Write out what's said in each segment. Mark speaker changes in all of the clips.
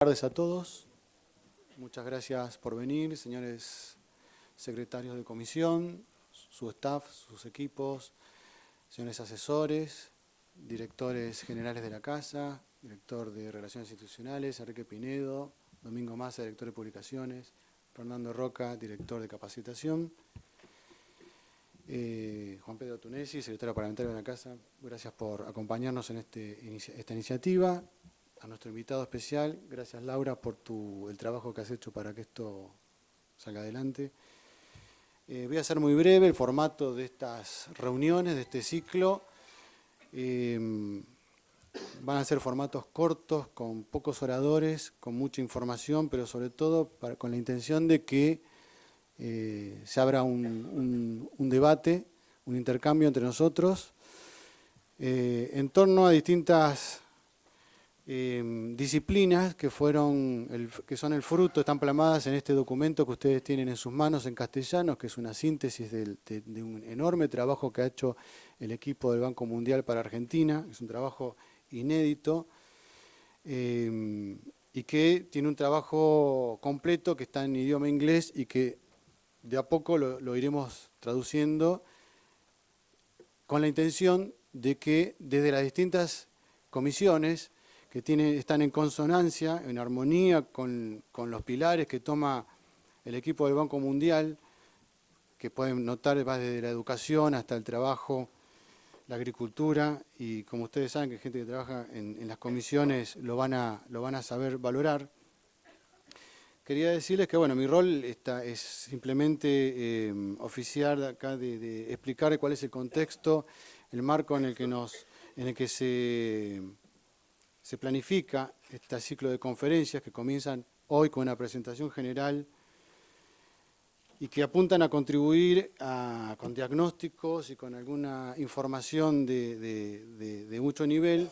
Speaker 1: Buenas tardes a todos. Muchas gracias por venir, señores secretarios de comisión, su staff, sus equipos, señores asesores, directores generales de la Casa, director de Relaciones Institucionales, Enrique Pinedo, Domingo Massa, director de Publicaciones, Fernando Roca, director de Capacitación, Juan Pedro Tunesi, secretario parlamentario de la Casa. Gracias por acompañarnos en esta iniciativa. A nuestro invitado especial, gracias Laura por el trabajo que has hecho para que esto salga adelante. Voy a ser muy breve. El formato de estas reuniones, de este ciclo, van a ser formatos cortos, con pocos oradores, con mucha información, pero sobre todo con la intención de que se abra un debate, un intercambio entre nosotros, en torno a distintas disciplinas que son el fruto, están plasmadas en este documento que ustedes tienen en sus manos en castellano, que es una síntesis de un enorme trabajo que ha hecho el equipo del Banco Mundial para Argentina. Es un trabajo inédito y que tiene un trabajo completo que está en idioma inglés y que de a poco lo iremos traduciendo con la intención de que desde las distintas comisiones que están en consonancia, en armonía con los pilares que toma el equipo del Banco Mundial, que pueden notar va desde la educación hasta el trabajo, la agricultura, y como ustedes saben que gente que trabaja en las comisiones lo van a saber valorar. Quería decirles que bueno, mi rol es simplemente oficiar acá de explicar cuál es el contexto, el marco en el que se planifica este ciclo de conferencias que comienzan hoy con una presentación general y que apuntan a contribuir con diagnósticos y con alguna información de mucho nivel,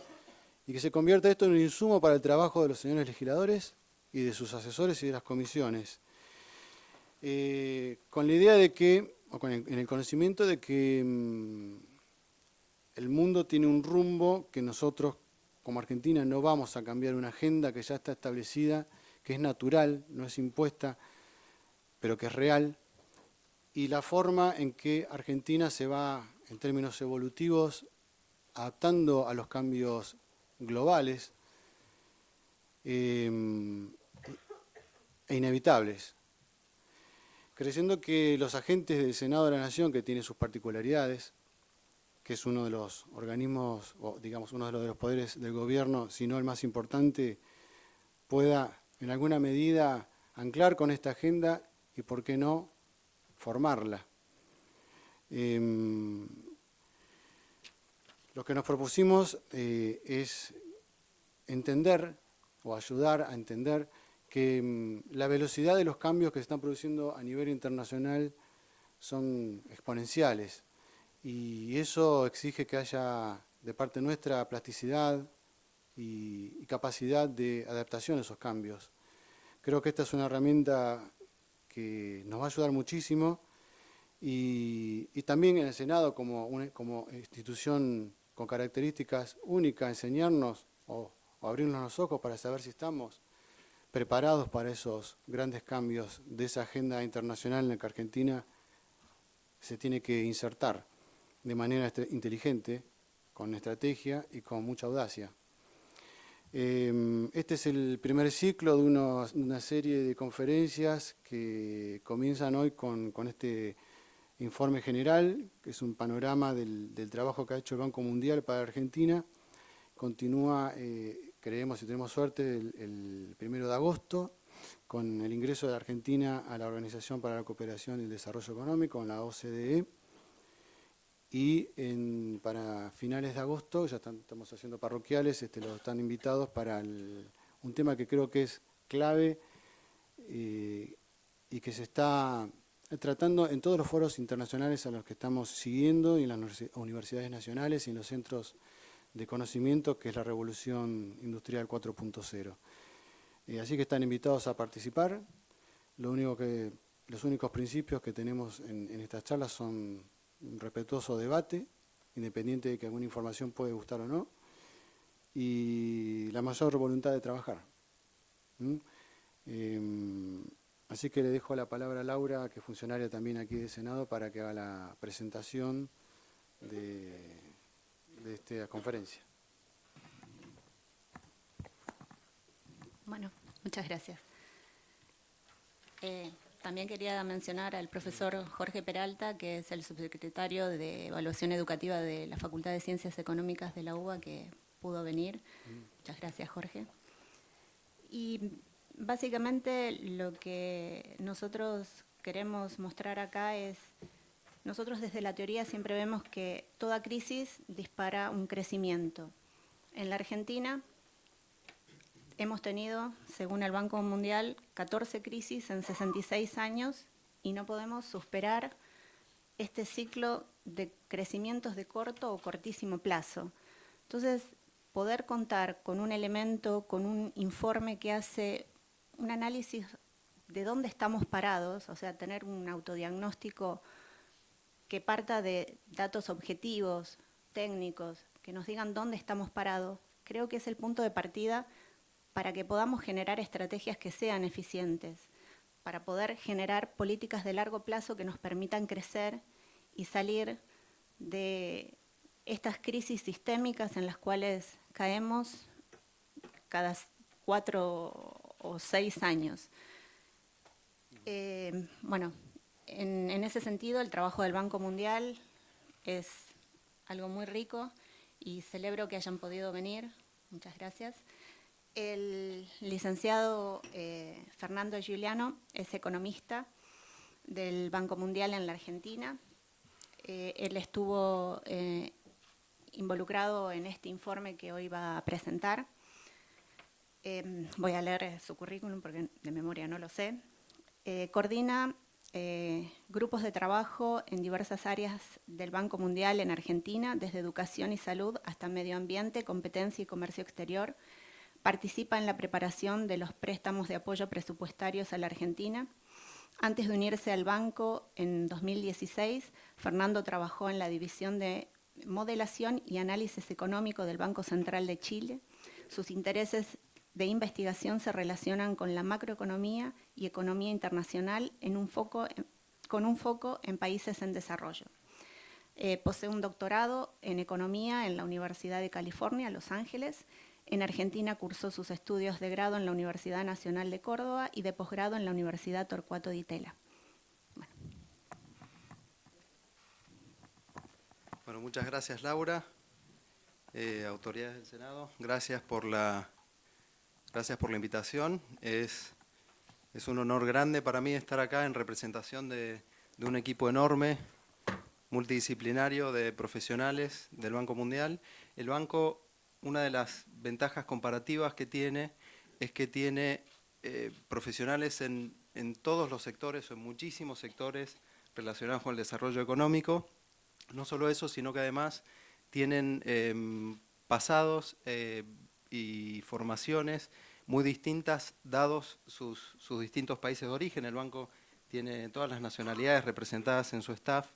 Speaker 1: y que se convierta esto en un insumo para el trabajo de los señores legisladores y de sus asesores y de las comisiones. Con la idea de que, en el conocimiento de que el mundo tiene un rumbo que nosotros como Argentina no vamos a cambiar, una agenda que ya está establecida, que es natural, no es impuesta, pero que es real, y la forma en que Argentina se va, en términos evolutivos, adaptando a los cambios globales e inevitables, creyendo que los agentes del Senado de la Nación, que tiene sus particularidades, que es uno de los organismos, o digamos uno de los poderes del gobierno, si no el más importante, pueda en alguna medida anclar con esta agenda y, por qué no, formarla. Lo que nos propusimos es entender o ayudar a entender que la velocidad de los cambios que se están produciendo a nivel internacional son exponenciales. Y eso exige que haya de parte nuestra plasticidad y capacidad de adaptación a esos cambios. Creo que esta es una herramienta que nos va a ayudar muchísimo y también en el Senado como institución con características únicas, enseñarnos o abrirnos los ojos para saber si estamos preparados para esos grandes cambios de esa agenda internacional en la que Argentina se tiene que insertar de manera inteligente, con estrategia y con mucha audacia. Este es el primer ciclo de una serie de conferencias que comienzan hoy con este informe general, que es un panorama del trabajo que ha hecho el Banco Mundial para Argentina. Continúa, creemos, si tenemos suerte, el 1 de agosto, con el ingreso de Argentina a la Organización para la Cooperación y el Desarrollo Económico, en la OCDE. Y para finales de agosto, ya estamos haciendo parroquiales, los están invitados para un tema que creo que es clave y que se está tratando en todos los foros internacionales a los que estamos siguiendo, y en las universidades nacionales y en los centros de conocimiento, que es la Revolución Industrial 4.0. Así que están invitados a participar. Los únicos principios que tenemos en estas charlas son un respetuoso debate, independiente de que alguna información puede gustar o no, y la mayor voluntad de trabajar. ¿Mm? Así que le dejo la palabra a Laura, que es funcionaria también aquí del Senado, para que haga la presentación de esta conferencia.
Speaker 2: Bueno, muchas gracias. También quería mencionar al profesor Jorge Peralta, que es el subsecretario de Evaluación Educativa de la Facultad de Ciencias Económicas de la UBA, que pudo venir. Muchas gracias, Jorge. Y básicamente lo que nosotros queremos mostrar acá es, nosotros desde la teoría siempre vemos que toda crisis dispara un crecimiento. En la Argentina hemos tenido, según el Banco Mundial, 14 crisis en 66 años y no podemos superar este ciclo de crecimientos de corto o cortísimo plazo. Entonces, poder contar con un elemento, con un informe que hace un análisis de dónde estamos parados, o sea, tener un autodiagnóstico que parta de datos objetivos, técnicos, que nos digan dónde estamos parados, creo que es el punto de partida para que podamos generar estrategias que sean eficientes, para poder generar políticas de largo plazo que nos permitan crecer y salir de estas crisis sistémicas en las cuales caemos cada 4 o 6 años. Bueno, en ese sentido, el trabajo del Banco Mundial es algo muy rico y celebro que hayan podido venir. Muchas gracias. El licenciado Fernando Giuliano es economista del Banco Mundial en la Argentina. Él estuvo involucrado en este informe que hoy va a presentar. Voy a leer su currículum porque de memoria no lo sé. Coordina grupos de trabajo en diversas áreas del Banco Mundial en Argentina, desde educación y salud hasta medio ambiente, competencia y comercio exterior. Participa en la preparación de los préstamos de apoyo presupuestarios a la Argentina. Antes de unirse al banco en 2016, Fernando trabajó en la división de modelación y análisis económico del Banco Central de Chile. Sus intereses de investigación se relacionan con la macroeconomía y economía internacional con un foco en países en desarrollo. Posee un doctorado en economía en la Universidad de California, Los Ángeles. En Argentina cursó sus estudios de grado en la Universidad Nacional de Córdoba y de posgrado en la Universidad Torcuato Di Tella.
Speaker 3: Bueno, muchas gracias, Laura. Autoridades del Senado, gracias por la invitación. Es un honor grande para mí estar acá en representación de un equipo enorme, multidisciplinario de profesionales del Banco Mundial. El banco, una de las ventajas comparativas que tiene es que tiene profesionales en todos los sectores o en muchísimos sectores relacionados con el desarrollo económico. No solo eso, sino que además tienen pasados y formaciones muy distintas, dados sus distintos países de origen. El banco tiene todas las nacionalidades representadas en su staff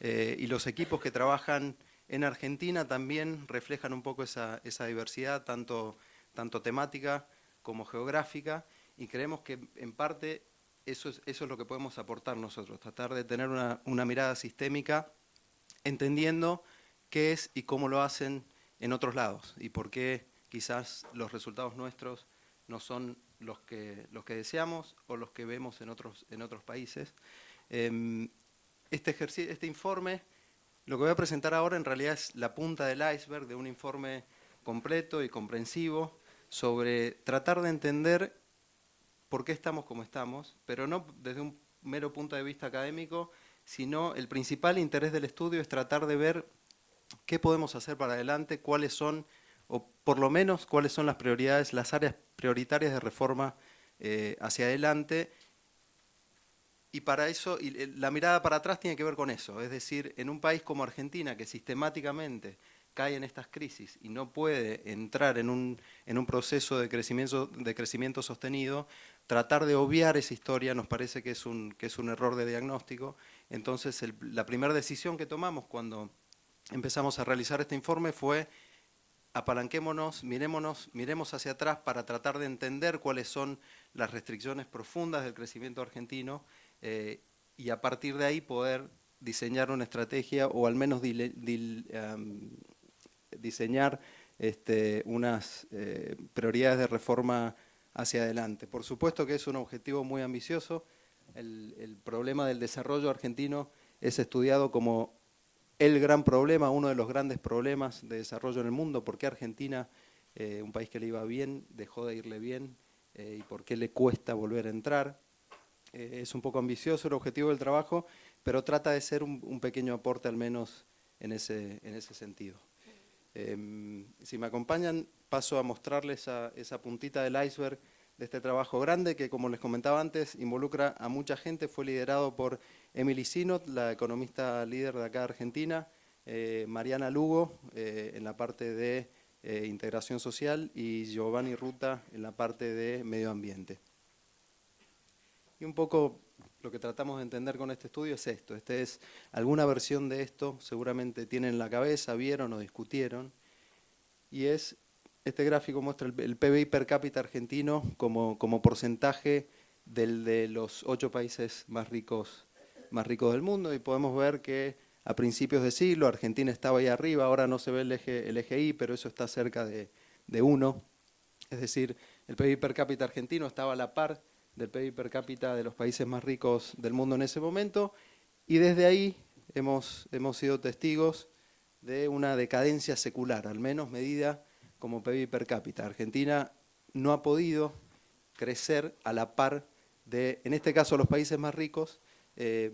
Speaker 3: y los equipos que trabajan en Argentina también reflejan un poco esa diversidad, tanto temática como geográfica, y creemos que en parte eso es lo que podemos aportar nosotros, tratar de tener una mirada sistémica, entendiendo qué es y cómo lo hacen en otros lados y por qué quizás los resultados nuestros no son los que deseamos o los que vemos en otros países. Este informe, lo que voy a presentar ahora en realidad es la punta del iceberg de un informe completo y comprensivo sobre tratar de entender por qué estamos como estamos, pero no desde un mero punto de vista académico, sino el principal interés del estudio es tratar de ver qué podemos hacer para adelante, cuáles son, o por lo menos cuáles son las prioridades, las áreas prioritarias de reforma hacia adelante. Y para eso, la mirada para atrás tiene que ver con eso, es decir, en un país como Argentina, que sistemáticamente cae en estas crisis y no puede entrar en un proceso de crecimiento sostenido, tratar de obviar esa historia nos parece que es un error de diagnóstico. Entonces, la primera decisión que tomamos cuando empezamos a realizar este informe fue apalanquémonos, miremos hacia atrás para tratar de entender cuáles son las restricciones profundas del crecimiento argentino y a partir de ahí poder diseñar una estrategia o al menos diseñar unas prioridades de reforma hacia adelante. Por supuesto que es un objetivo muy ambicioso. El problema del desarrollo argentino es estudiado como el gran problema, uno de los grandes problemas de desarrollo en el mundo. ¿Por qué Argentina, un país que le iba bien, dejó de irle bien? ¿Y por qué le cuesta volver a entrar? Es un poco ambicioso el objetivo del trabajo, pero trata de ser un pequeño aporte al menos en ese sentido. Si me acompañan, paso a mostrarles esa puntita del iceberg de este trabajo grande que, como les comentaba antes, involucra a mucha gente. Fue liderado por Emily Sinot, la economista líder de acá de Argentina, Mariana Lugo en la parte de integración social y Giovanni Ruta en la parte de medio ambiente. Y un poco lo que tratamos de entender con este estudio es esto. Es alguna versión de esto, seguramente tienen en la cabeza, vieron o discutieron, y este gráfico muestra el PBI per cápita argentino como porcentaje de los 8 países más ricos del mundo, y podemos ver que a principios de siglo Argentina estaba ahí arriba, ahora no se ve el eje Y, pero eso está cerca de 1, es decir, el PBI per cápita argentino estaba a la par del PBI per cápita de los países más ricos del mundo en ese momento, y desde ahí hemos sido testigos de una decadencia secular, al menos medida como PBI per cápita. Argentina no ha podido crecer a la par de, en este caso, los países más ricos,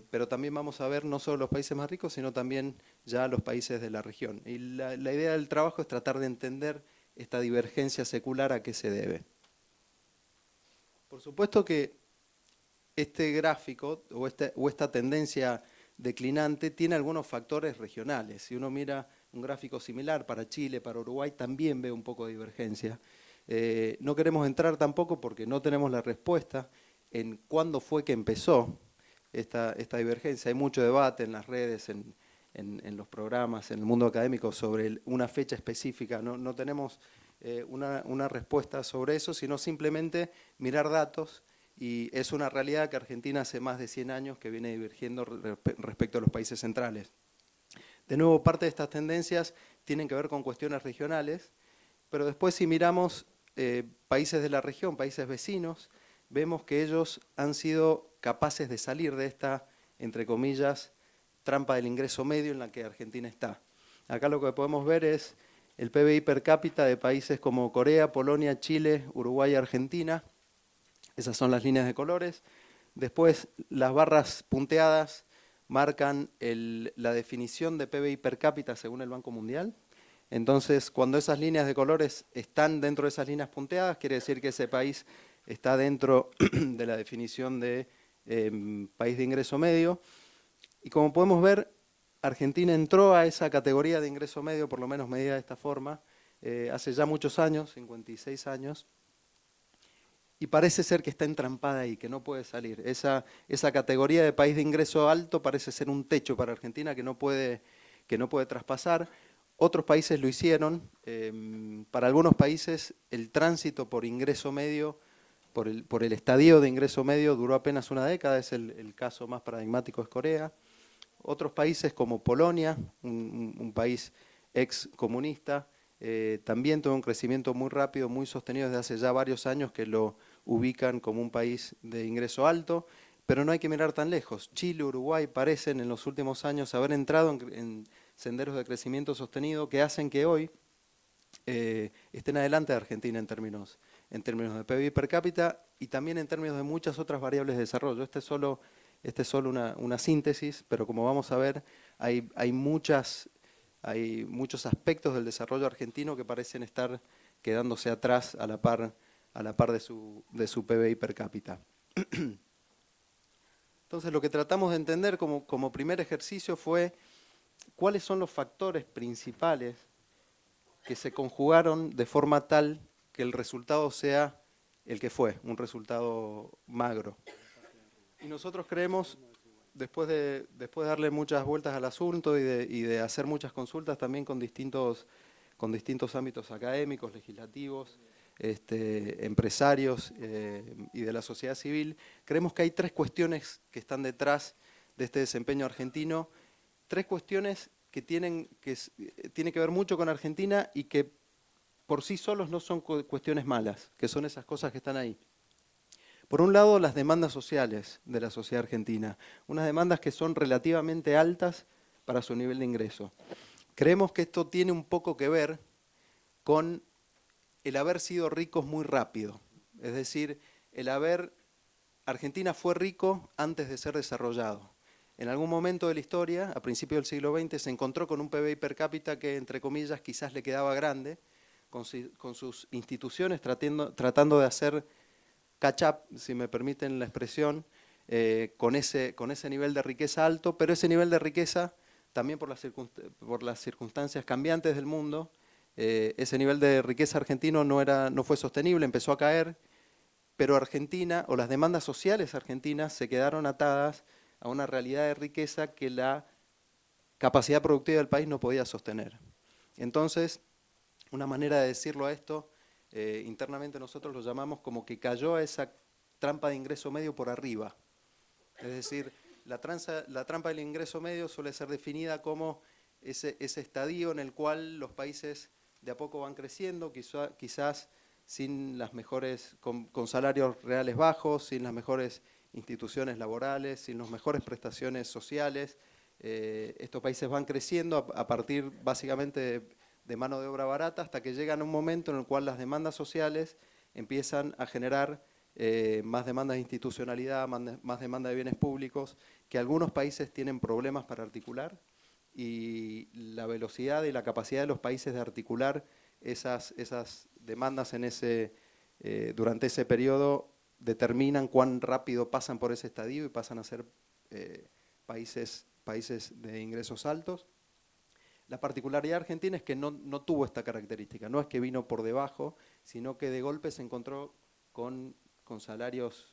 Speaker 3: pero también vamos a ver no solo los países más ricos, sino también ya los países de la región. Y la idea del trabajo es tratar de entender esta divergencia secular a qué se debe. Por supuesto que este gráfico o esta tendencia declinante tiene algunos factores regionales. Si uno mira un gráfico similar para Chile, para Uruguay, también ve un poco de divergencia. No queremos entrar tampoco porque no tenemos la respuesta en cuándo fue que empezó esta divergencia. Hay mucho debate en las redes, en los programas, en el mundo académico sobre una fecha específica. No tenemos una respuesta sobre eso, sino simplemente mirar datos. Y es una realidad que Argentina hace más de 100 años que viene divergiendo respecto a los países centrales. De nuevo, parte de estas tendencias tienen que ver con cuestiones regionales, pero después si miramos países de la región, países vecinos, vemos que ellos han sido capaces de salir de esta, entre comillas, trampa del ingreso medio en la que Argentina está. Acá lo que podemos ver es el PBI per cápita de países como Corea, Polonia, Chile, Uruguay y Argentina. Esas son las líneas de colores. Después, las barras punteadas marcan la definición de PBI per cápita según el Banco Mundial. Entonces, cuando esas líneas de colores están dentro de esas líneas punteadas, quiere decir que ese país está dentro de la definición de país de ingreso medio. Y como podemos ver, Argentina entró a esa categoría de ingreso medio, por lo menos medida de esta forma, hace ya muchos años, 56 años, y parece ser que está entrampada ahí, que no puede salir. Esa categoría de país de ingreso alto parece ser un techo para Argentina que no puede traspasar. Otros países lo hicieron. Para algunos países el tránsito por ingreso medio, por el estadio de ingreso medio duró apenas una década, es el caso más paradigmático es Corea. Otros países como Polonia, un país ex comunista, también tuvo un crecimiento muy rápido, muy sostenido desde hace ya varios años que lo ubican como un país de ingreso alto, pero no hay que mirar tan lejos. Chile, Uruguay parecen en los últimos años haber entrado en senderos de crecimiento sostenido que hacen que hoy estén adelante de Argentina en términos de PBI per cápita y también en términos de muchas otras variables de desarrollo. Este es solo una síntesis, pero como vamos a ver, hay muchos aspectos del desarrollo argentino que parecen estar quedándose atrás a la par de su PBI per cápita. Entonces, lo que tratamos de entender como primer ejercicio fue cuáles son los factores principales que se conjugaron de forma tal que el resultado sea el que fue, un resultado magro. Y nosotros creemos, después de darle muchas vueltas al asunto y de hacer muchas consultas también con distintos con distintos ámbitos académicos, legislativos, empresarios y de la sociedad civil, creemos que hay tres cuestiones que están detrás de este desempeño argentino, tres cuestiones que tienen que ver mucho con Argentina y que por sí solos no son cuestiones malas, que son esas cosas que están ahí. Por un lado, las demandas sociales de la sociedad argentina, unas demandas que son relativamente altas para su nivel de ingreso. Creemos que esto tiene un poco que ver con el haber sido ricos muy rápido, es decir, Argentina fue rico antes de ser desarrollado. En algún momento de la historia, a principios del siglo XX, se encontró con un PBI per cápita que, entre comillas, quizás le quedaba grande, con sus instituciones tratando de hacer catch-up, si me permiten la expresión, con ese nivel de riqueza alto, pero ese nivel de riqueza, también por las circunstancias cambiantes del mundo, ese nivel de riqueza argentino no fue sostenible, empezó a caer, pero Argentina, o las demandas sociales argentinas, se quedaron atadas a una realidad de riqueza que la capacidad productiva del país no podía sostener. Entonces, una manera de decirlo a esto, internamente nosotros lo llamamos como que cayó a esa trampa de ingreso medio por arriba. Es decir, la trampa del ingreso medio suele ser definida como ese estadio en el cual los países de a poco van creciendo, quizás sin las mejores, con salarios reales bajos, sin las mejores instituciones laborales, sin las mejores prestaciones sociales. Estos países van creciendo a partir básicamente de mano de obra barata hasta que llegan a un momento en el cual las demandas sociales empiezan a generar más demanda de institucionalidad, más demanda de bienes públicos, que algunos países tienen problemas para articular, y la velocidad y la capacidad de los países de articular esas demandas durante ese periodo determinan cuán rápido pasan por ese estadio y pasan a ser países de ingresos altos. La particularidad argentina es que no tuvo esta característica, no es que vino por debajo, sino que de golpe se encontró con salarios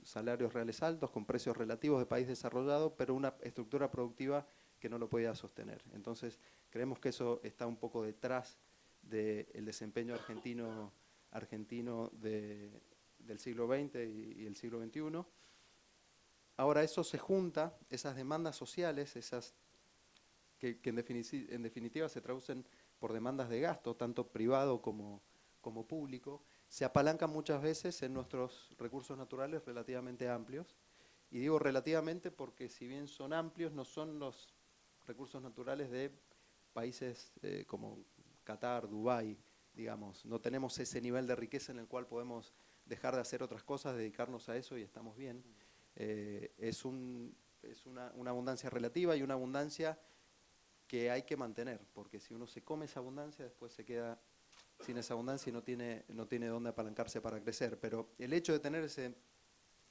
Speaker 3: reales altos, con precios relativos de país desarrollado, pero una estructura productiva que no lo podía sostener. Entonces, creemos que eso está un poco detrás del desempeño argentino del siglo XX y el siglo XXI. Ahora, eso se junta, esas demandas sociales, que en definitiva se traducen por demandas de gasto, tanto privado como público, se apalancan muchas veces en nuestros recursos naturales relativamente amplios. Y digo relativamente porque si bien son amplios, no son los recursos naturales de países como Qatar, Dubái, digamos. No tenemos ese nivel de riqueza en el cual podemos dejar de hacer otras cosas, dedicarnos a eso y estamos bien. Es una abundancia relativa y una abundancia que hay que mantener, porque si uno se come esa abundancia, después se queda sin esa abundancia y no tiene dónde apalancarse para crecer. Pero el hecho de tener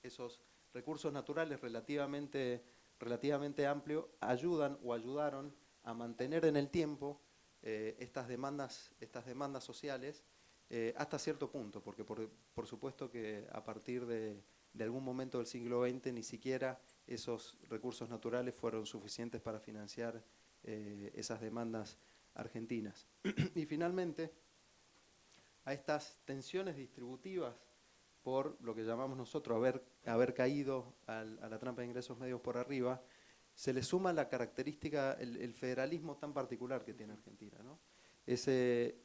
Speaker 3: esos recursos naturales relativamente amplios ayudaron a mantener en el tiempo estas demandas sociales hasta cierto punto, porque por supuesto que a partir de algún momento del siglo XX ni siquiera esos recursos naturales fueron suficientes para financiar esas demandas argentinas. Y finalmente, a estas tensiones distributivas por lo que llamamos nosotros haber caído a la trampa de ingresos medios por arriba, se le suma la característica, el federalismo tan particular que tiene Argentina, ¿no? Ese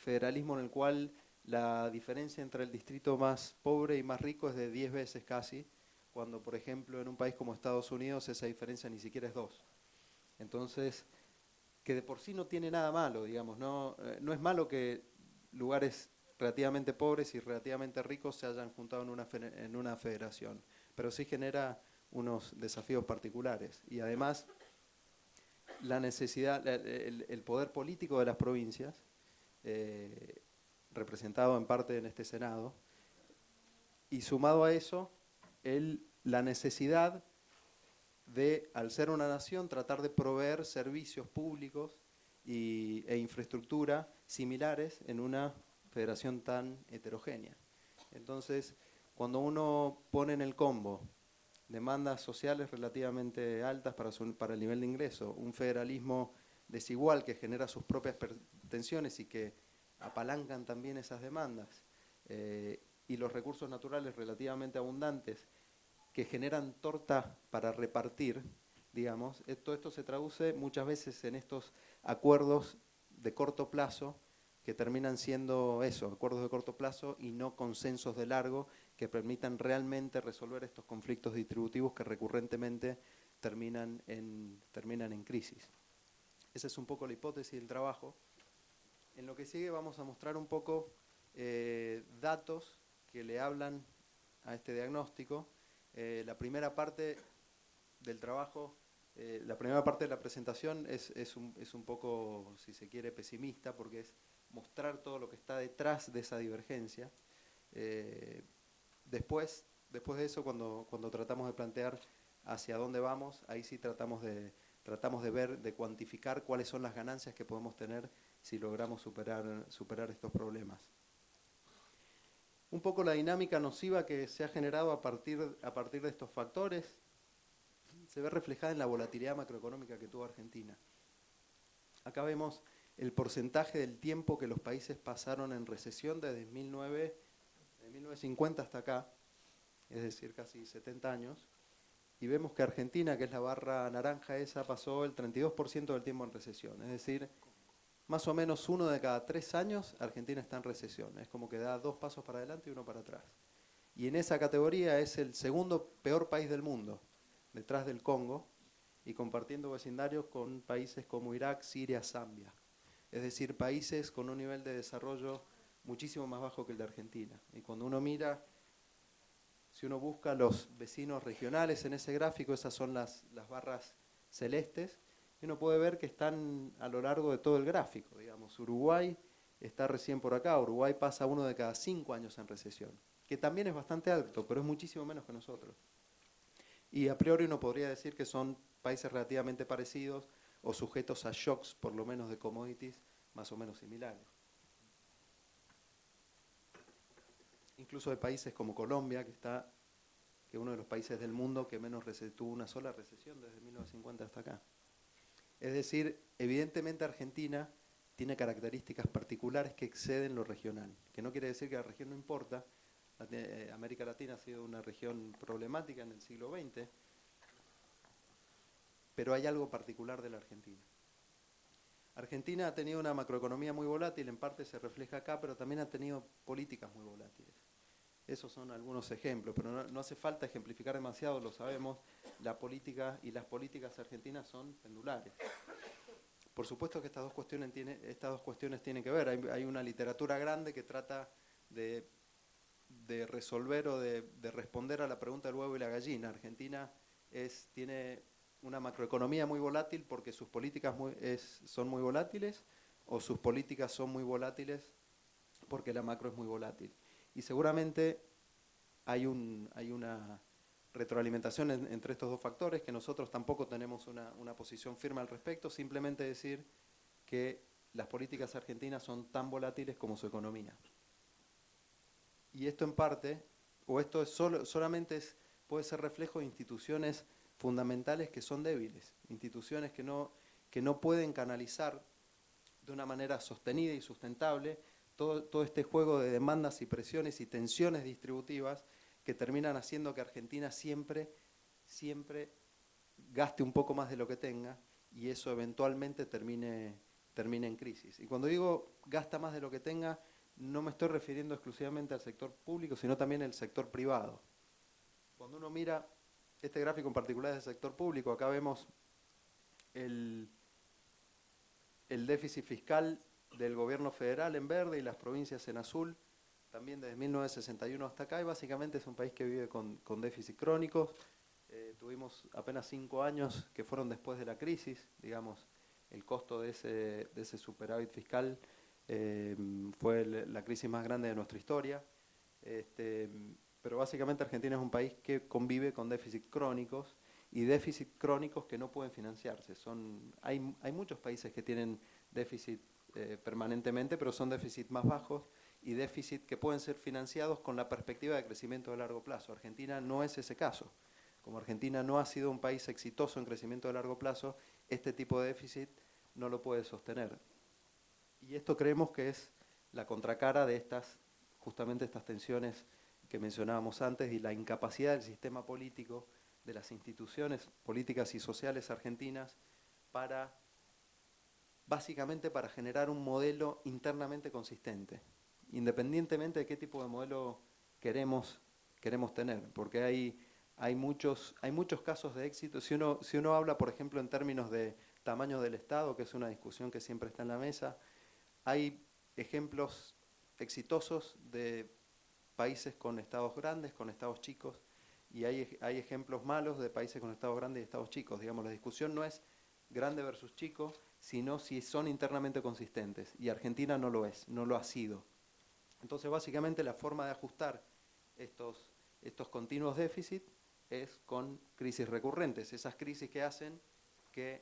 Speaker 3: federalismo en el cual la diferencia entre el distrito más pobre y más rico es de 10 veces casi, cuando por ejemplo en un país como Estados Unidos esa diferencia ni siquiera es 2. Entonces, que de por sí no tiene nada malo, digamos, no es malo que lugares relativamente pobres y relativamente ricos se hayan juntado en una federación, pero sí genera unos desafíos particulares. Y además, la necesidad, el poder político de las provincias, representado en parte en este Senado, y sumado a eso, la necesidad de, al ser una nación, tratar de proveer servicios públicos e infraestructura similares en una federación tan heterogénea. Entonces, cuando uno pone en el combo demandas sociales relativamente altas para el nivel de ingreso, un federalismo desigual que genera sus propias tensiones y que apalancan también esas demandas, y los recursos naturales relativamente abundantes que generan torta para repartir, digamos, todo esto se traduce muchas veces en estos acuerdos de corto plazo que terminan siendo eso, acuerdos de corto plazo y no consensos de largo que permitan realmente resolver estos conflictos distributivos que recurrentemente terminan en crisis. Esa es un poco la hipótesis del trabajo. En lo que sigue vamos a mostrar un poco datos que le hablan a este diagnóstico. La primera parte del trabajo, la primera parte de la presentación es un poco, si se quiere, pesimista, porque es mostrar todo lo que está detrás de esa divergencia. Después de eso, cuando tratamos de plantear hacia dónde vamos, ahí sí tratamos de ver, de cuantificar cuáles son las ganancias que podemos tener si logramos superar estos problemas. Un poco la dinámica nociva que se ha generado a partir de estos factores se ve reflejada en la volatilidad macroeconómica que tuvo Argentina. Acá vemos el porcentaje del tiempo que los países pasaron en recesión desde 1950 hasta acá, es decir, casi 70 años, y vemos que Argentina, que es la barra naranja esa, pasó el 32% del tiempo en recesión, es decir, más o menos 1 de cada 3 años Argentina está en recesión, es como que da 2 pasos para adelante y 1 para atrás. Y en esa categoría es el segundo peor país del mundo, detrás del Congo, y compartiendo vecindarios con países como Irak, Siria, Zambia. Es decir, países con un nivel de desarrollo muchísimo más bajo que el de Argentina. Y cuando uno mira, si uno busca los vecinos regionales en ese gráfico, esas son las barras celestes, y uno puede ver que están a lo largo de todo el gráfico. Digamos, Uruguay está recién por acá, Uruguay pasa 1 de cada 5 años en recesión, que también es bastante alto, pero es muchísimo menos que nosotros. Y a priori uno podría decir que son países relativamente parecidos o sujetos a shocks, por lo menos de commodities, más o menos similares. Incluso de países como Colombia, que es uno de los países del mundo que menos tuvo una sola recesión desde 1950 hasta acá. Es decir, evidentemente Argentina tiene características particulares que exceden lo regional, que no quiere decir que la región no importa. América Latina ha sido una región problemática en el siglo XX, pero hay algo particular de la Argentina. Argentina ha tenido una macroeconomía muy volátil, en parte se refleja acá, pero también ha tenido políticas muy volátiles. Esos son algunos ejemplos, pero no hace falta ejemplificar demasiado, lo sabemos, la política y las políticas argentinas son pendulares. Por supuesto que estas dos cuestiones tienen que ver. Hay una literatura grande que trata de resolver o de responder a la pregunta del huevo y la gallina. Argentina tiene una macroeconomía muy volátil porque sus políticas son muy volátiles, o sus políticas son muy volátiles porque la macro es muy volátil. Y seguramente hay una retroalimentación entre estos dos factores, que nosotros tampoco tenemos una posición firme al respecto, simplemente decir que las políticas argentinas son tan volátiles como su economía. Y esto en parte, o esto es solamente puede ser reflejo de instituciones fundamentales que son débiles, instituciones que no pueden canalizar de una manera sostenida y sustentable todo este juego de demandas y presiones y tensiones distributivas que terminan haciendo que Argentina siempre gaste un poco más de lo que tenga, y eso eventualmente termine en crisis. Y cuando digo gasta más de lo que tenga, no me estoy refiriendo exclusivamente al sector público, sino también al sector privado. Cuando uno mira este gráfico en particular del sector público, acá vemos el déficit fiscal del gobierno federal en verde y las provincias en azul, también desde 1961 hasta acá, y básicamente es un país que vive con déficit crónicos. Tuvimos apenas 5 años que fueron después de la crisis, digamos, el costo de ese superávit fiscal fue la crisis más grande de nuestra historia, pero básicamente Argentina es un país que convive con déficit crónicos, y déficit crónicos que no pueden financiarse. Hay muchos países que tienen déficit permanentemente, pero son déficits más bajos y déficit que pueden ser financiados con la perspectiva de crecimiento de largo plazo. Argentina no es ese caso. Como Argentina no ha sido un país exitoso en crecimiento de largo plazo, este tipo de déficit no lo puede sostener. Y esto creemos que es la contracara de justamente estas tensiones que mencionábamos antes y la incapacidad del sistema político, de las instituciones políticas y sociales argentinas básicamente para generar un modelo internamente consistente, independientemente de qué tipo de modelo queremos tener, porque hay muchos casos de éxito. Si uno habla, por ejemplo, en términos de tamaño del Estado, que es una discusión que siempre está en la mesa, hay ejemplos exitosos de países con estados grandes, con estados chicos, y hay ejemplos malos de países con estados grandes y estados chicos. Digamos, la discusión no es grande versus chico, sino si son internamente consistentes, y Argentina no lo es, no lo ha sido. Entonces, básicamente, la forma de ajustar estos continuos déficits es con crisis recurrentes, esas crisis que hacen que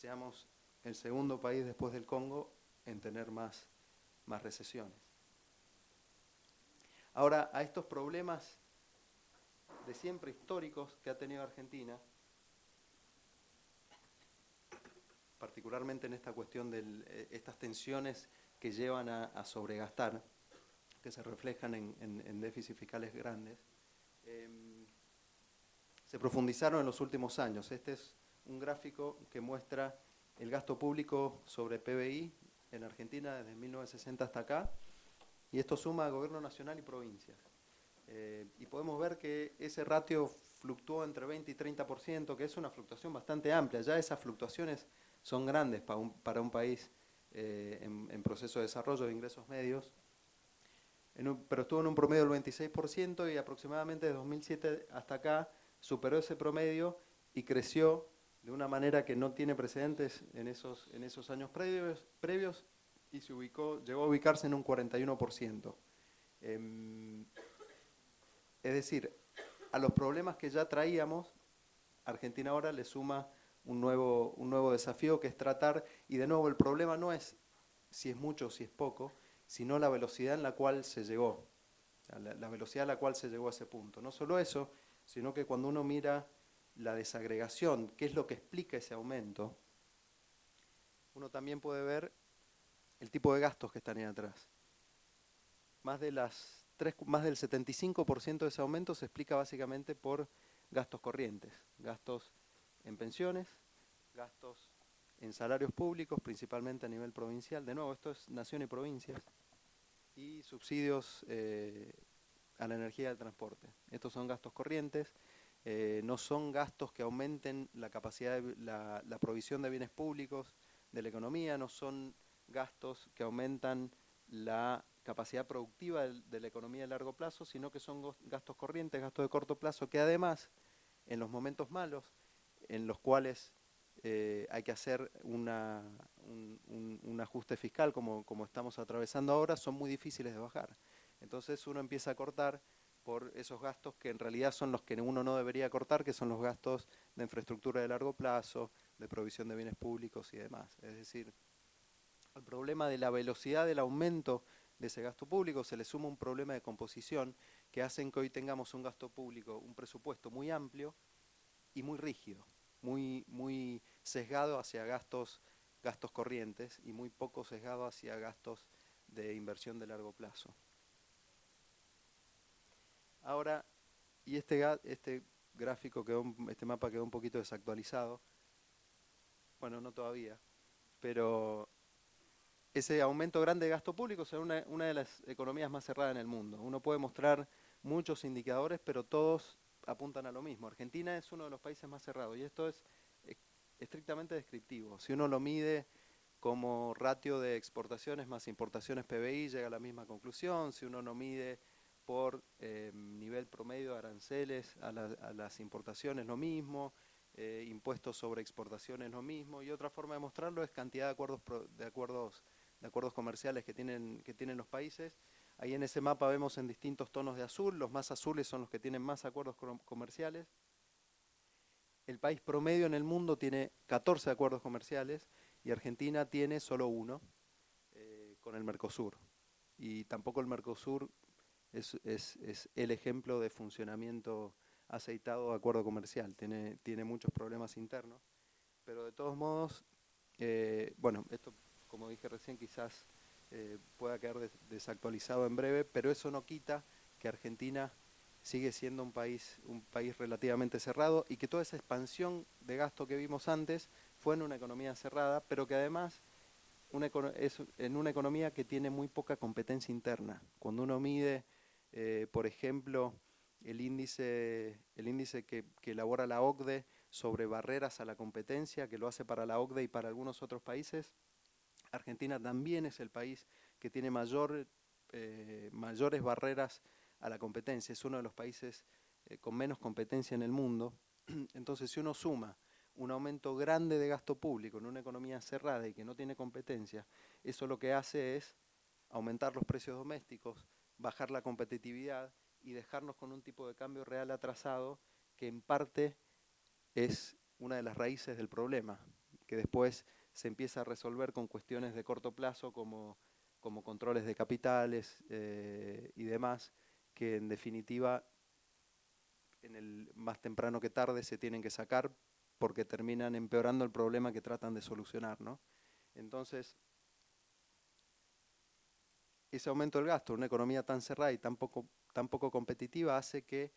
Speaker 3: seamos el segundo país después del Congo en tener más recesiones. Ahora, a estos problemas de siempre históricos que ha tenido Argentina, particularmente en esta cuestión de estas tensiones que llevan a sobregastar, que se reflejan en déficits fiscales grandes, se profundizaron en los últimos años. Este es un gráfico que muestra el gasto público sobre PBI en Argentina desde 1960 hasta acá, y esto suma a gobierno nacional y provincias. Y podemos ver que ese ratio fluctuó entre 20 y 30%, que es una fluctuación bastante amplia. Ya esas fluctuaciones son grandes para un país en proceso de desarrollo de ingresos medios, pero estuvo en un promedio del 26% y aproximadamente de 2007 hasta acá superó ese promedio y creció de una manera que no tiene precedentes en esos años previos y llegó a ubicarse en un 41%. Es decir, a los problemas que ya traíamos, Argentina ahora le suma un nuevo desafío, que es tratar, y de nuevo el problema no es si es mucho o si es poco, sino la velocidad en la cual se llegó, la velocidad a la cual se llegó a ese punto. No solo eso, sino que cuando uno mira la desagregación, qué es lo que explica ese aumento, uno también puede ver el tipo de gastos que están ahí atrás. Más del 75% de ese aumento se explica básicamente por gastos corrientes, gastos en pensiones, gastos en salarios públicos, principalmente a nivel provincial. De nuevo, esto es nación y provincias, y subsidios a la energía y al transporte. Estos son gastos corrientes, no son gastos que aumenten la capacidad de la provisión de bienes públicos de la economía, no son gastos que aumentan la capacidad productiva de la economía a largo plazo, sino que son gastos corrientes, gastos de corto plazo, que además, en los momentos malos, en los cuales hay que hacer un ajuste fiscal como estamos atravesando ahora, son muy difíciles de bajar. Entonces uno empieza a cortar por esos gastos que en realidad son los que uno no debería cortar, que son los gastos de infraestructura de largo plazo, de provisión de bienes públicos y demás. Es decir, al problema de la velocidad del aumento de ese gasto público se le suma un problema de composición que hacen que hoy tengamos un gasto público, un presupuesto muy amplio y muy rígido, muy sesgado hacia gastos corrientes y muy poco sesgado hacia gastos de inversión de largo plazo. Ahora, y este gráfico este mapa quedó un poquito desactualizado. Bueno, no todavía, pero ese aumento grande de gasto público es una de las economías más cerradas en el mundo. Uno puede mostrar muchos indicadores, pero todos apuntan a lo mismo. Argentina es uno de los países más cerrados, y esto es estrictamente descriptivo. Si uno lo mide como ratio de exportaciones más importaciones PBI, llega a la misma conclusión. Si uno lo mide por nivel promedio de aranceles a las importaciones, lo mismo. Impuestos sobre exportaciones, lo mismo. Y otra forma de mostrarlo es cantidad de acuerdos comerciales que tienen los países. Ahí en ese mapa vemos en distintos tonos de azul. Los más azules son los que tienen más acuerdos comerciales. El país promedio en el mundo tiene 14 acuerdos comerciales y Argentina tiene solo uno, con el Mercosur. Y tampoco el Mercosur es el ejemplo de funcionamiento aceitado de acuerdo comercial. Tiene muchos problemas internos, pero de todos modos, bueno, esto, como dije recién, quizás pueda quedar desactualizado en breve, pero eso no quita que Argentina sigue siendo un país relativamente cerrado y que toda esa expansión de gasto que vimos antes fue en una economía cerrada, pero que además es en una economía que tiene muy poca competencia interna. Cuando uno mide, por ejemplo, el índice que elabora la OCDE sobre barreras a la competencia, que lo hace para la OCDE y para algunos otros países, Argentina también es el país que tiene mayores barreras a la competencia. Es uno de los países con menos competencia en el mundo. Entonces, si uno suma un aumento grande de gasto público en una economía cerrada y que no tiene competencia, eso lo que hace es aumentar los precios domésticos, bajar la competitividad y dejarnos con un tipo de cambio real atrasado que en parte es una de las raíces del problema, que después se empieza a resolver con cuestiones de corto plazo como controles de capitales y demás, que en definitiva más temprano que tarde se tienen que sacar porque terminan empeorando el problema que tratan de solucionar, ¿no? Entonces, ese aumento del gasto, una economía tan cerrada y tan poco competitiva, hace que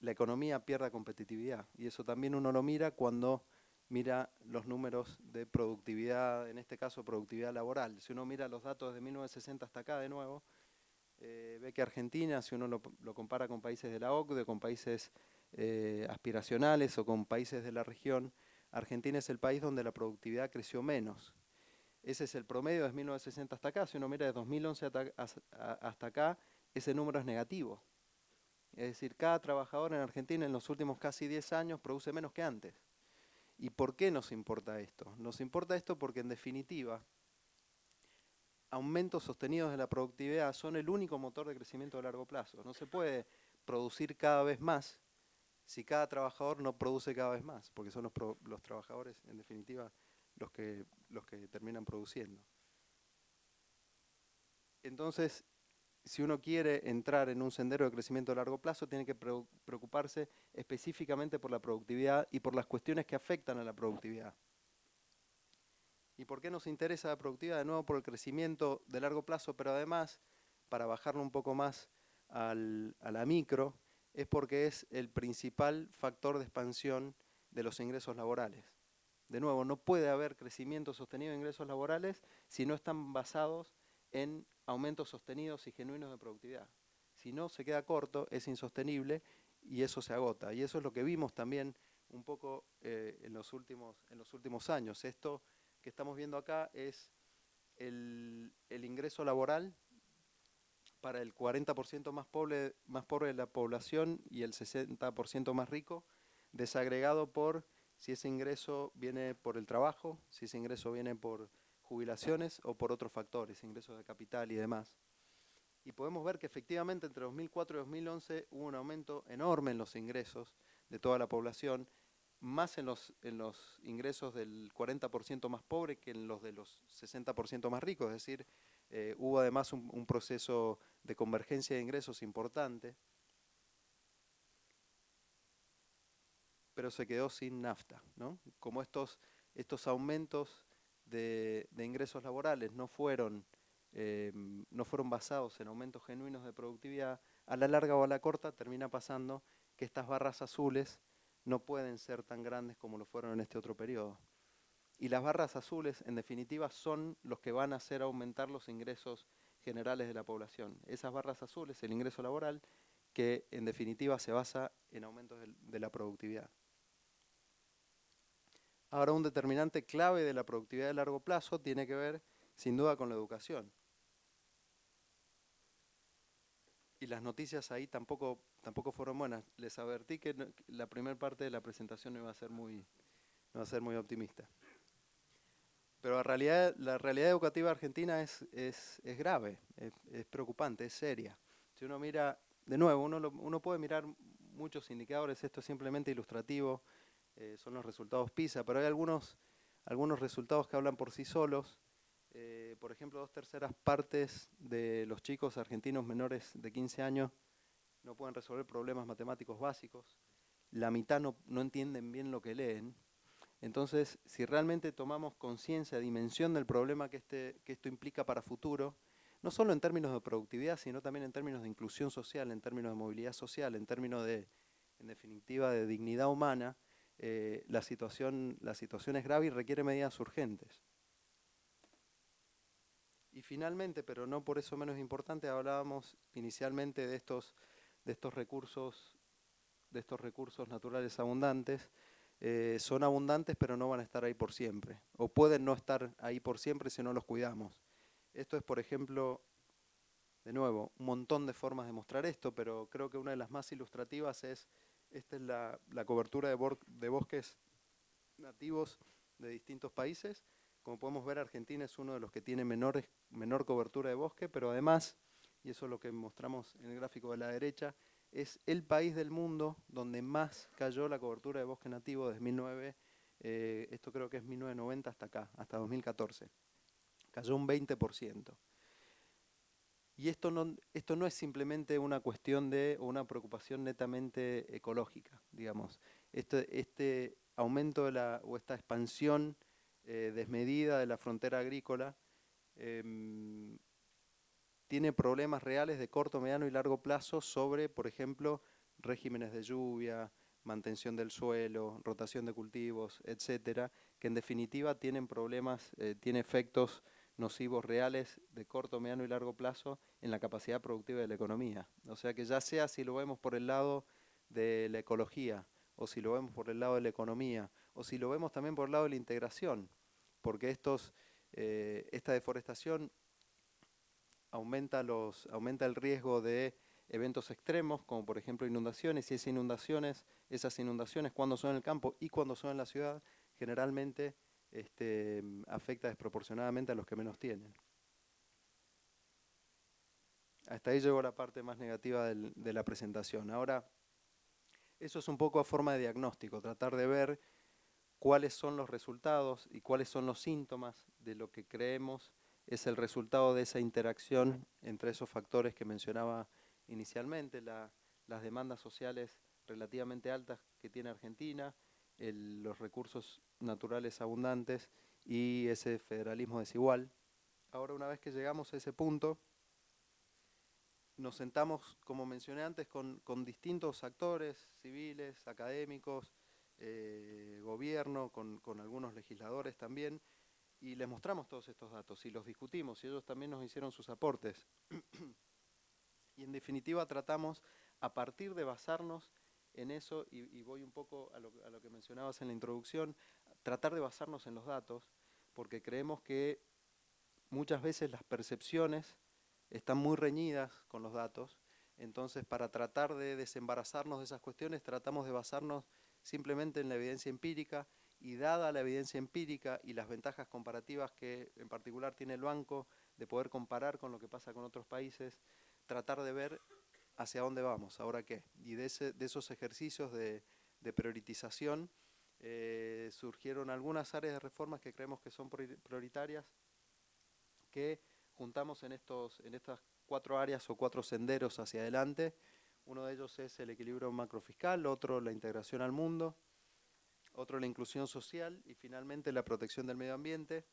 Speaker 3: la economía pierda competitividad. Y eso también uno lo mira cuando mira los números de productividad, en este caso productividad laboral. Si uno mira los datos de 1960 hasta acá de nuevo, ve que Argentina, si uno lo compara con países de la OCDE, con países aspiracionales o con países de la región, Argentina es el país donde la productividad creció menos. Ese es el promedio desde 1960 hasta acá. Si uno mira de 2011 hasta acá, ese número es negativo. Es decir, cada trabajador en Argentina en los últimos casi 10 años produce menos que antes. ¿Y por qué nos importa esto? Nos importa esto porque en definitiva, aumentos sostenidos de la productividad son el único motor de crecimiento a largo plazo. No se puede producir cada vez más si cada trabajador no produce cada vez más, porque son los trabajadores, en definitiva, los que terminan produciendo. Entonces, si uno quiere entrar en un sendero de crecimiento a largo plazo, tiene que preocuparse específicamente por la productividad y por las cuestiones que afectan a la productividad. ¿Y por qué nos interesa la productividad? De nuevo, por el crecimiento de largo plazo, pero además, para bajarlo un poco más a la micro, es porque es el principal factor de expansión de los ingresos laborales. De nuevo, no puede haber crecimiento sostenido de ingresos laborales si no están basados en aumentos sostenidos y genuinos de productividad. Si no, se queda corto, es insostenible y eso se agota. Y eso es lo que vimos también un poco en los últimos años. Esto que estamos viendo acá es el ingreso laboral para el 40% más pobre de la población y el 60% más rico, desagregado por si ese ingreso viene por el trabajo, si ese ingreso viene por jubilaciones o por otros factores, ingresos de capital y demás. Y podemos ver que efectivamente entre 2004 y 2011 hubo un aumento enorme en los ingresos de toda la población, más en los ingresos del 40% más pobre que en los de los 60% más ricos. Es decir, hubo además un proceso de convergencia de ingresos importante, pero se quedó sin nafta, ¿no? Como estos aumentos de ingresos laborales no fueron basados en aumentos genuinos de productividad, a la larga o a la corta termina pasando que estas barras azules no pueden ser tan grandes como lo fueron en este otro periodo. Y las barras azules, en definitiva, son los que van a hacer aumentar los ingresos generales de la población. Esas barras azules, el ingreso laboral, que en definitiva se basa en aumentos de la productividad. Ahora, un determinante clave de la productividad de largo plazo tiene que ver, sin duda, con la educación. Y las noticias ahí tampoco fueron buenas. Les advertí que la primera parte de la presentación no iba a ser muy optimista. Pero la realidad educativa argentina es grave, es preocupante, es seria. Si uno mira, de nuevo, uno puede mirar muchos indicadores, esto es simplemente ilustrativo, son los resultados PISA, pero hay algunos resultados que hablan por sí solos. Por ejemplo, 2/3 partes de los chicos argentinos menores de 15 años no pueden resolver problemas matemáticos básicos. La mitad no entienden bien lo que leen. Entonces, si realmente tomamos conciencia, dimensión del problema que esto implica para futuro, no solo en términos de productividad, sino también en términos de inclusión social, en términos de movilidad social, en términos de, en definitiva, de dignidad humana, la situación es grave y requiere medidas urgentes. Y finalmente, pero no por eso menos importante, hablábamos inicialmente de estos recursos naturales abundantes. Son abundantes, pero no van a estar ahí por siempre, o pueden no estar ahí por siempre si no los cuidamos. Esto es, por ejemplo, de nuevo, un montón de formas de mostrar esto, pero creo que una de las más ilustrativas esta es la cobertura de bosques nativos de distintos países. Como podemos ver, Argentina es uno de los que tiene menor cobertura de bosque, pero además, y eso es lo que mostramos en el gráfico de la derecha, es el país del mundo donde más cayó la cobertura de bosque nativo desde 19, esto creo que es 1990 hasta acá, hasta 2014. Cayó un 20%. Y esto no es simplemente una cuestión o una preocupación netamente ecológica, digamos. Este aumento o esta expansión desmedida de la frontera agrícola tiene problemas reales de corto, mediano y largo plazo sobre, por ejemplo, regímenes de lluvia, mantención del suelo, rotación de cultivos, etcétera, que en definitiva tienen problemas, tiene efectos nocivos reales de corto, mediano y largo plazo en la capacidad productiva de la economía. O sea que ya sea si lo vemos por el lado de la ecología, o si lo vemos por el lado de la economía, o si lo vemos también por el lado de la integración, porque esta deforestación aumenta el riesgo de eventos extremos, como por ejemplo inundaciones, y esas inundaciones cuando son en el campo y cuando son en la ciudad, generalmente afecta desproporcionadamente a los que menos tienen. Hasta ahí llegó la parte más negativa de la presentación. Ahora, eso es un poco a forma de diagnóstico, tratar de ver cuáles son los resultados y cuáles son los síntomas de lo que creemos es el resultado de esa interacción entre esos factores que mencionaba inicialmente, las demandas sociales relativamente altas que tiene Argentina, los recursos naturales abundantes y ese federalismo desigual. Ahora, una vez que llegamos a ese punto, nos sentamos, como mencioné antes, con distintos actores civiles, académicos, gobierno, con algunos legisladores también, y les mostramos todos estos datos y los discutimos, y ellos también nos hicieron sus aportes. Y en definitiva tratamos, a partir de basarnos en eso, y voy un poco a lo que mencionabas en la introducción, tratar de basarnos en los datos, porque creemos que muchas veces las percepciones están muy reñidas con los datos. Entonces, para tratar de desembarazarnos de esas cuestiones, tratamos de basarnos simplemente en la evidencia empírica, y dada la evidencia empírica y las ventajas comparativas que en particular tiene el banco, de poder comparar con lo que pasa con otros países, tratar de ver hacia dónde vamos, ahora qué. Y de esos ejercicios de priorización surgieron algunas áreas de reformas que creemos que son prioritarias, que juntamos en estas 4 áreas o 4 senderos hacia adelante. Uno de ellos es el equilibrio macrofiscal, otro la integración al mundo, otro la inclusión social y finalmente la protección del medio ambiente.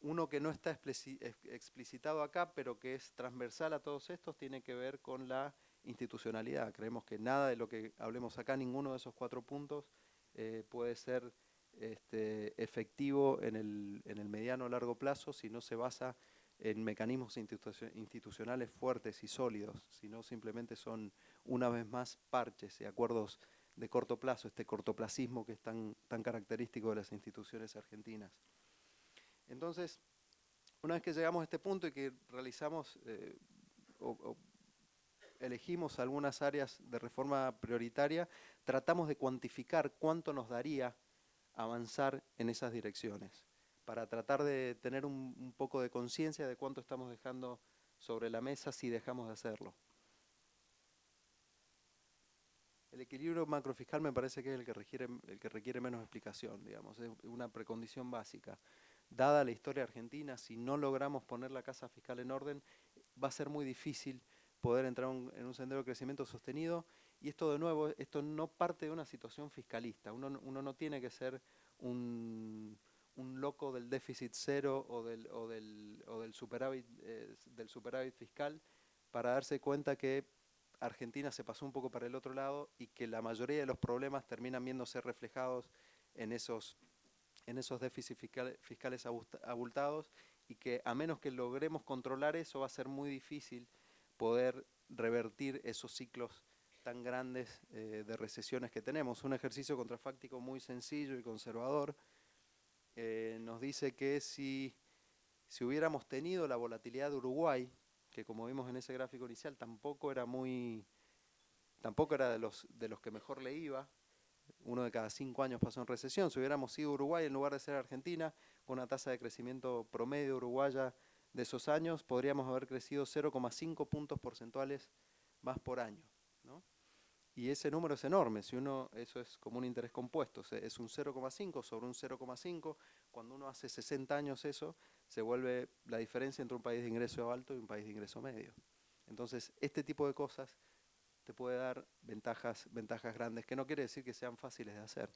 Speaker 3: Uno que no está explicitado acá, pero que es transversal a todos estos, tiene que ver con la institucionalidad. Creemos que nada de lo que hablemos acá, ninguno de esos 4 puntos, puede ser efectivo en el mediano o largo plazo si no se basa en mecanismos institucionales fuertes y sólidos, sino simplemente son, una vez más, parches y acuerdos de corto plazo, este cortoplacismo que es tan característico de las instituciones argentinas. Entonces, una vez que llegamos a este punto y que realizamos elegimos algunas áreas de reforma prioritaria, tratamos de cuantificar cuánto nos daría avanzar en esas direcciones, para tratar de tener un poco de conciencia de cuánto estamos dejando sobre la mesa si dejamos de hacerlo. El equilibrio macrofiscal me parece que es el que requiere menos explicación, digamos, es una precondición básica. Dada la historia argentina, si no logramos poner la casa fiscal en orden, va a ser muy difícil poder entrar en un sendero de crecimiento sostenido, Y esto de nuevo, esto no parte de una situación fiscalista. Uno no tiene que ser un loco del déficit cero o del superávit fiscal para darse cuenta que Argentina se pasó un poco para el otro lado y que la mayoría de los problemas terminan viéndose reflejados en esos déficits fiscales abultados, y que a menos que logremos controlar eso va a ser muy difícil poder revertir esos ciclos tan grandes de recesiones que tenemos. Un ejercicio contrafáctico muy sencillo y conservador nos dice que si hubiéramos tenido la volatilidad de Uruguay, que como vimos en ese gráfico inicial tampoco era de los que mejor le iba, uno de cada 5 años pasó en recesión. Si hubiéramos sido Uruguay en lugar de ser Argentina, con una tasa de crecimiento promedio uruguaya de esos años, podríamos haber crecido 0,5 puntos porcentuales más por año, ¿no? Y ese número es enorme. Eso es como un interés compuesto, es un 0,5 sobre un 0,5. Cuando uno hace 60 años eso, se vuelve la diferencia entre un país de ingreso alto y un país de ingreso medio. Entonces, este tipo de cosas te puede dar ventajas grandes, que no quiere decir que sean fáciles de hacer.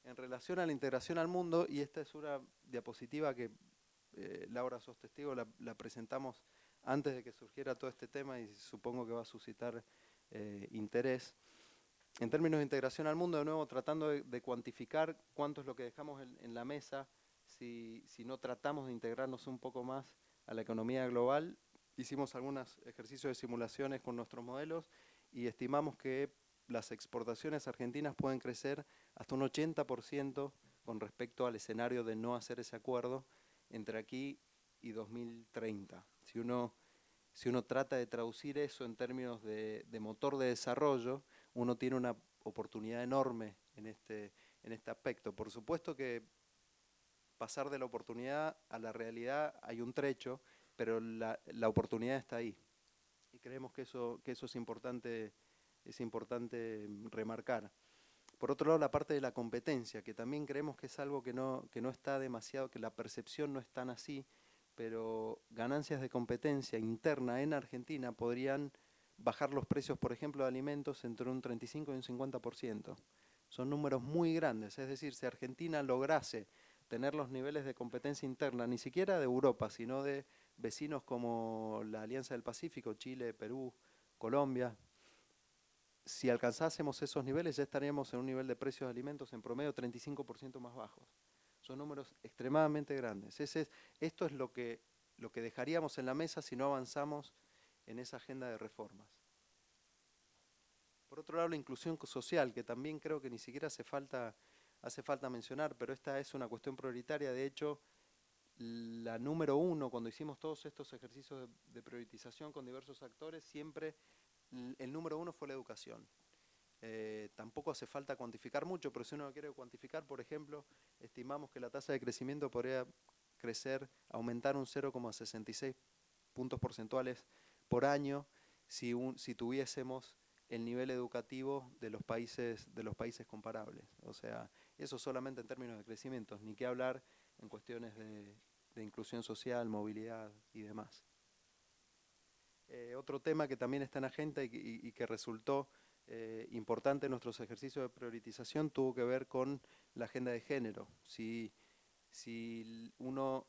Speaker 3: En relación a la integración al mundo, y esta es una diapositiva que Laura, sos testigo, la presentamos antes de que surgiera todo este tema y supongo que va a suscitar interés. En términos de integración al mundo, de nuevo, tratando de cuantificar cuánto es lo que dejamos en la mesa si no tratamos de integrarnos un poco más a la economía global. Hicimos algunos ejercicios de simulaciones con nuestros modelos y estimamos que las exportaciones argentinas pueden crecer hasta un 80% con respecto al escenario de no hacer ese acuerdo entre aquí y 2030. Si uno trata de traducir eso en términos de motor de desarrollo, uno tiene una oportunidad enorme en este aspecto. Por supuesto que pasar de la oportunidad a la realidad hay un trecho, pero la oportunidad está ahí. Y creemos que eso es importante remarcar. Por otro lado, la parte de la competencia, que también creemos que es algo que no está demasiado, que la percepción no es tan así, pero ganancias de competencia interna en Argentina podrían bajar los precios, por ejemplo, de alimentos entre un 35 y un 50%. Son números muy grandes, es decir, si Argentina lograse tener los niveles de competencia interna, ni siquiera de Europa, sino de vecinos como la Alianza del Pacífico, Chile, Perú, Colombia, si alcanzásemos esos niveles ya estaríamos en un nivel de precios de alimentos en promedio 35% más bajos. Son números extremadamente grandes. Esto es lo que dejaríamos en la mesa si no avanzamos en esa agenda de reformas. Por otro lado, la inclusión social, que también creo que ni siquiera hace falta mencionar, pero esta es una cuestión prioritaria. De hecho, la número 1, cuando hicimos todos estos ejercicios de priorización con diversos actores, siempre el número 1 fue la educación. Tampoco hace falta cuantificar mucho, pero si uno quiere cuantificar, por ejemplo, estimamos que la tasa de crecimiento podría aumentar un 0,66 puntos porcentuales por año si tuviésemos el nivel educativo de los países comparables. O sea, eso solamente en términos de crecimiento, ni qué hablar en cuestiones de inclusión social, movilidad y demás. Otro tema que también está en agenda y que resultó importante en nuestros ejercicios de priorización tuvo que ver con la agenda de género. Si uno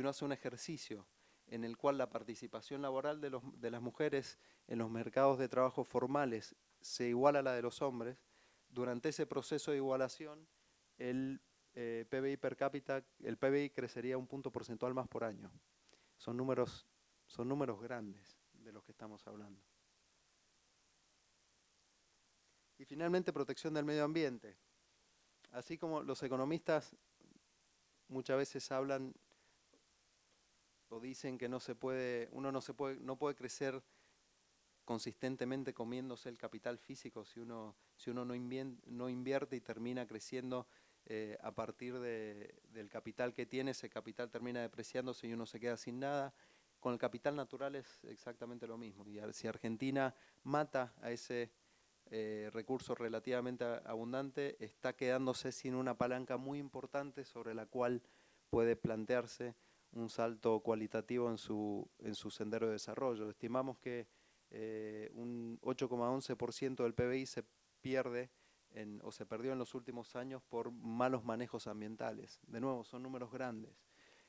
Speaker 3: hace un ejercicio en el cual la participación laboral de las mujeres en los mercados de trabajo formales se iguala a la de los hombres, durante ese proceso de igualación el PBI per cápita, el PBI crecería un punto porcentual más por año. Son números grandes de los que estamos hablando. Y finalmente, protección del medio ambiente. Así como los economistas muchas veces hablan o dicen que uno no puede crecer consistentemente comiéndose el capital físico si uno no invierte y termina creciendo a partir del capital que tiene. Ese capital termina depreciándose y uno se queda sin nada. Con el capital natural es exactamente lo mismo. Y si Argentina mata a ese recurso relativamente abundante, está quedándose sin una palanca muy importante sobre la cual puede plantearse un salto cualitativo en su sendero de desarrollo. Estimamos que un 8,11% del PBI se pierde o se perdió en los últimos años por malos manejos ambientales. De nuevo, son números grandes.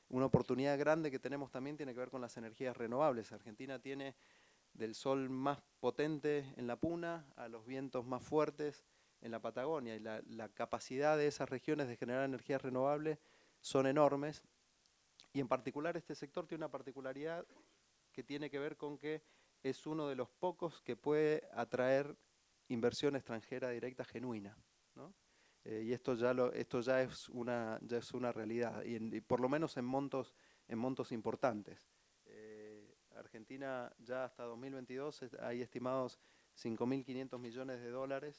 Speaker 3: Una oportunidad grande que tenemos también tiene que ver con las energías renovables. Argentina tiene del sol más potente en la Puna a los vientos más fuertes en la Patagonia, y la capacidad de esas regiones de generar energías renovables son enormes, y en particular este sector tiene una particularidad que tiene que ver con que es uno de los pocos que puede atraer inversión extranjera directa genuina, ¿no? Y esto ya es una realidad, y por lo menos en montos importantes. Argentina ya hasta 2022 hay estimados 5.500 millones de dólares,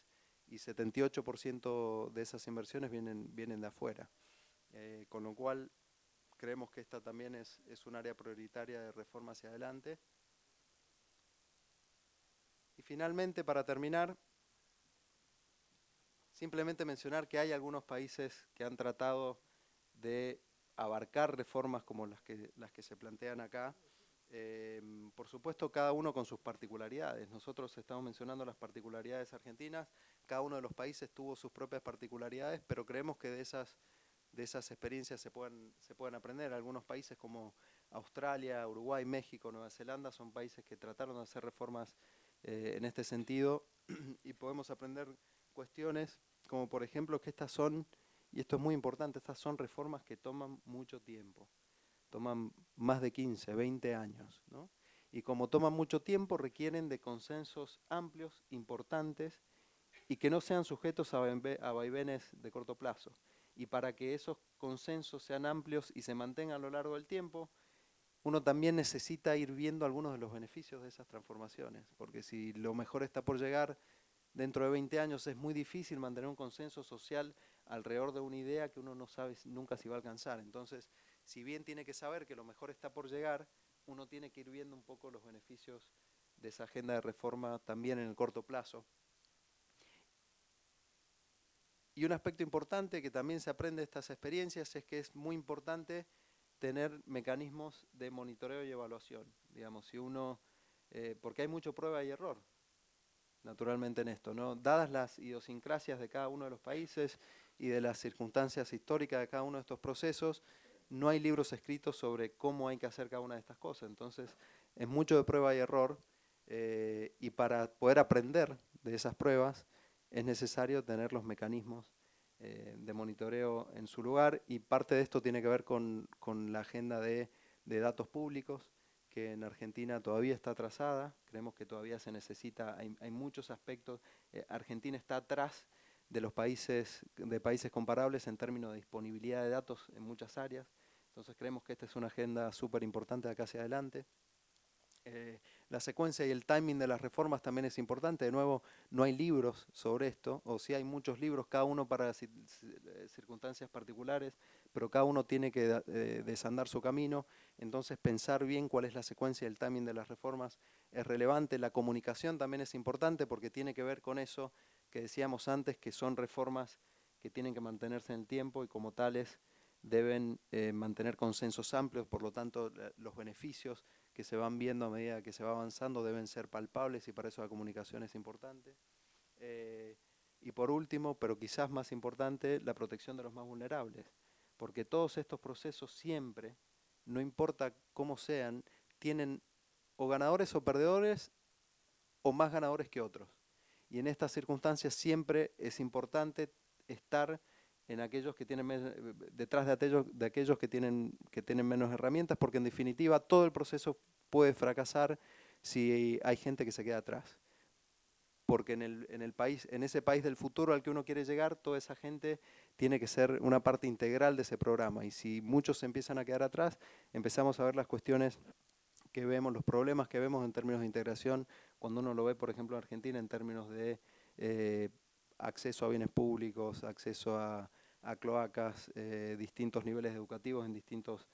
Speaker 3: y 78% de esas inversiones vienen de afuera. Con lo cual creemos que esta también es un área prioritaria de reforma hacia adelante. Y finalmente, para terminar, simplemente mencionar que hay algunos países que han tratado de abarcar reformas como las que se plantean acá. Por supuesto, cada uno con sus particularidades. Nosotros estamos mencionando las particularidades argentinas. Cada uno de los países tuvo sus propias particularidades, pero creemos que de esas experiencias se pueden aprender. Algunos países como Australia, Uruguay, México, Nueva Zelanda son países que trataron de hacer reformas en este sentido, y podemos aprender cuestiones como, por ejemplo, que estas son, y esto es muy importante, estas son reformas que toman mucho tiempo, toman más de 15, 20 años, ¿no? Y como toman mucho tiempo, requieren de consensos amplios, importantes, y que no sean sujetos a vaivenes de corto plazo. Y para que esos consensos sean amplios y se mantengan a lo largo del tiempo, uno también necesita ir viendo algunos de los beneficios de esas transformaciones, porque si lo mejor está por llegar dentro de 20 años, es muy difícil mantener un consenso social alrededor de una idea que uno no sabe nunca si va a alcanzar. Entonces, si bien tiene que saber que lo mejor está por llegar, uno tiene que ir viendo un poco los beneficios de esa agenda de reforma también en el corto plazo. Y un aspecto importante que también se aprende de estas experiencias es que es muy importante tener mecanismos de monitoreo y evaluación. Digamos, si uno, porque hay mucho prueba y error, naturalmente, en esto, ¿no? Dadas las idiosincrasias de cada uno de los países y de las circunstancias históricas de cada uno de estos procesos, no hay libros escritos sobre cómo hay que hacer cada una de estas cosas. Entonces, es mucho de prueba y error, y para poder aprender de esas pruebas es necesario tener los mecanismos de monitoreo en su lugar, y parte de esto tiene que ver con la agenda de datos públicos, que en Argentina todavía está atrasada. Creemos que todavía se necesita, hay muchos aspectos. Argentina está atrás de los países comparables en términos de disponibilidad de datos en muchas áreas. Entonces creemos que esta es una agenda súper importante de acá hacia adelante. La secuencia y el timing de las reformas también es importante. De nuevo, no hay libros sobre esto, o sí hay muchos libros, cada uno para circunstancias particulares, pero cada uno tiene que desandar su camino. Entonces, pensar bien cuál es la secuencia y el timing de las reformas es relevante. La comunicación también es importante porque tiene que ver con eso que decíamos antes, que son reformas que tienen que mantenerse en el tiempo, y como tales deben mantener consensos amplios. Por lo tanto, los beneficios que se van viendo a medida que se va avanzando deben ser palpables, y para eso la comunicación es importante. Y por último, pero quizás más importante, la protección de los más vulnerables, porque todos estos procesos siempre, no importa cómo sean, tienen o ganadores o perdedores, o más ganadores que otros. Y en estas circunstancias siempre es importante estar en aquellos que tienen detrás de aquellos que tienen menos herramientas, porque en definitiva todo el proceso puede fracasar si hay gente que se queda atrás. Porque en ese país del futuro al que uno quiere llegar, toda esa gente tiene que ser una parte integral de ese programa. Y si muchos se empiezan a quedar atrás, empezamos a ver las cuestiones que vemos, los problemas que vemos en términos de integración, cuando uno lo ve, por ejemplo, en Argentina, en términos de acceso a bienes públicos, acceso a cloacas, distintos niveles educativos en distintos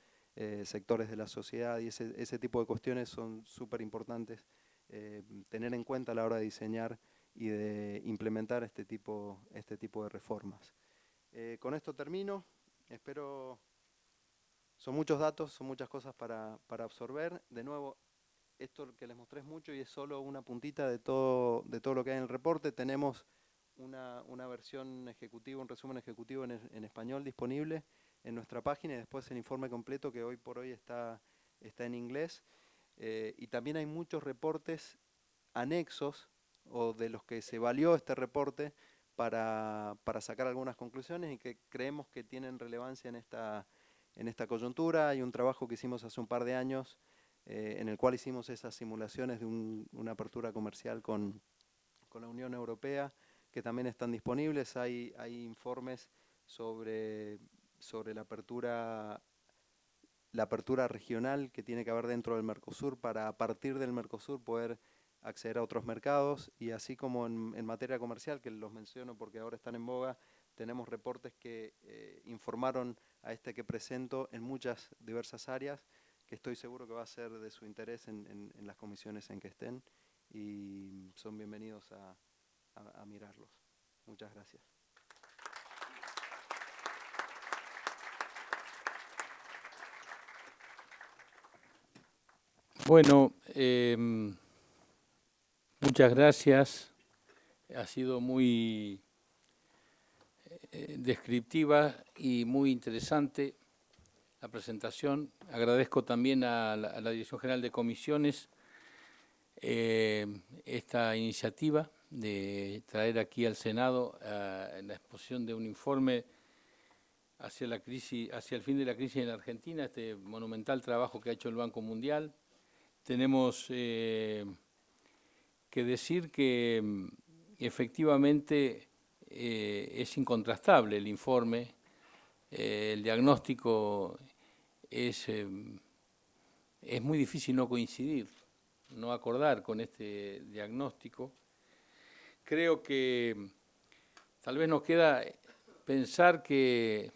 Speaker 3: sectores de la sociedad, y ese tipo de cuestiones son súper importantes tener en cuenta a la hora de diseñar y de implementar este tipo de reformas. Con esto termino. Espero. Son muchos datos, son muchas cosas para absorber. De nuevo, esto que les mostré es mucho y es solo una puntita de todo lo que hay en el reporte. Tenemos una versión ejecutiva, un resumen ejecutivo en español disponible en nuestra página, y después el informe completo que hoy por hoy está en inglés. Y también hay muchos reportes anexos o de los que se valió este reporte para sacar algunas conclusiones y que creemos que tienen relevancia en esta coyuntura. Hay un trabajo que hicimos hace un par de años en el cual hicimos esas simulaciones de una apertura comercial con la Unión Europea, que también están disponibles. Hay informes sobre la apertura regional que tiene que haber dentro del Mercosur para, a partir del Mercosur, poder acceder a otros mercados, y así como en materia comercial, que los menciono porque ahora están en boga, tenemos reportes que informaron a este que presento en muchas diversas áreas, que estoy seguro que va a ser de su interés en las comisiones en que estén, y son bienvenidos a mirarlos. Muchas gracias.
Speaker 4: Bueno, muchas gracias. Ha sido muy descriptiva y muy interesante la presentación. Agradezco también a la Dirección General de Comisiones esta iniciativa de traer aquí al Senado la exposición de un informe hacia la crisis, hacia el fin de la crisis en la Argentina, este monumental trabajo que ha hecho el Banco Mundial. Tenemos que decir que efectivamente es incontrastable el informe, el diagnóstico es muy difícil no coincidir, no acordar con este diagnóstico. Creo que tal vez nos queda pensar que,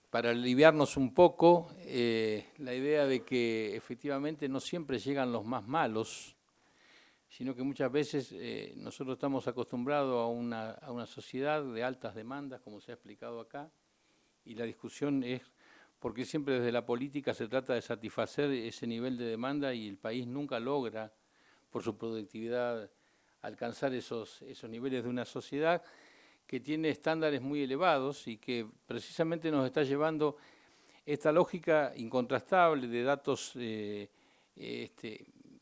Speaker 4: para aliviarnos un poco, la idea de que efectivamente no siempre llegan los más malos, sino que muchas veces nosotros estamos acostumbrados a una sociedad de altas demandas, como se ha explicado acá, y la discusión es porque siempre desde la política se trata de satisfacer ese nivel de demanda y el país nunca logra, por su productividad, alcanzar esos niveles de una sociedad que tiene estándares muy elevados y que precisamente nos está llevando esta lógica incontrastable de datos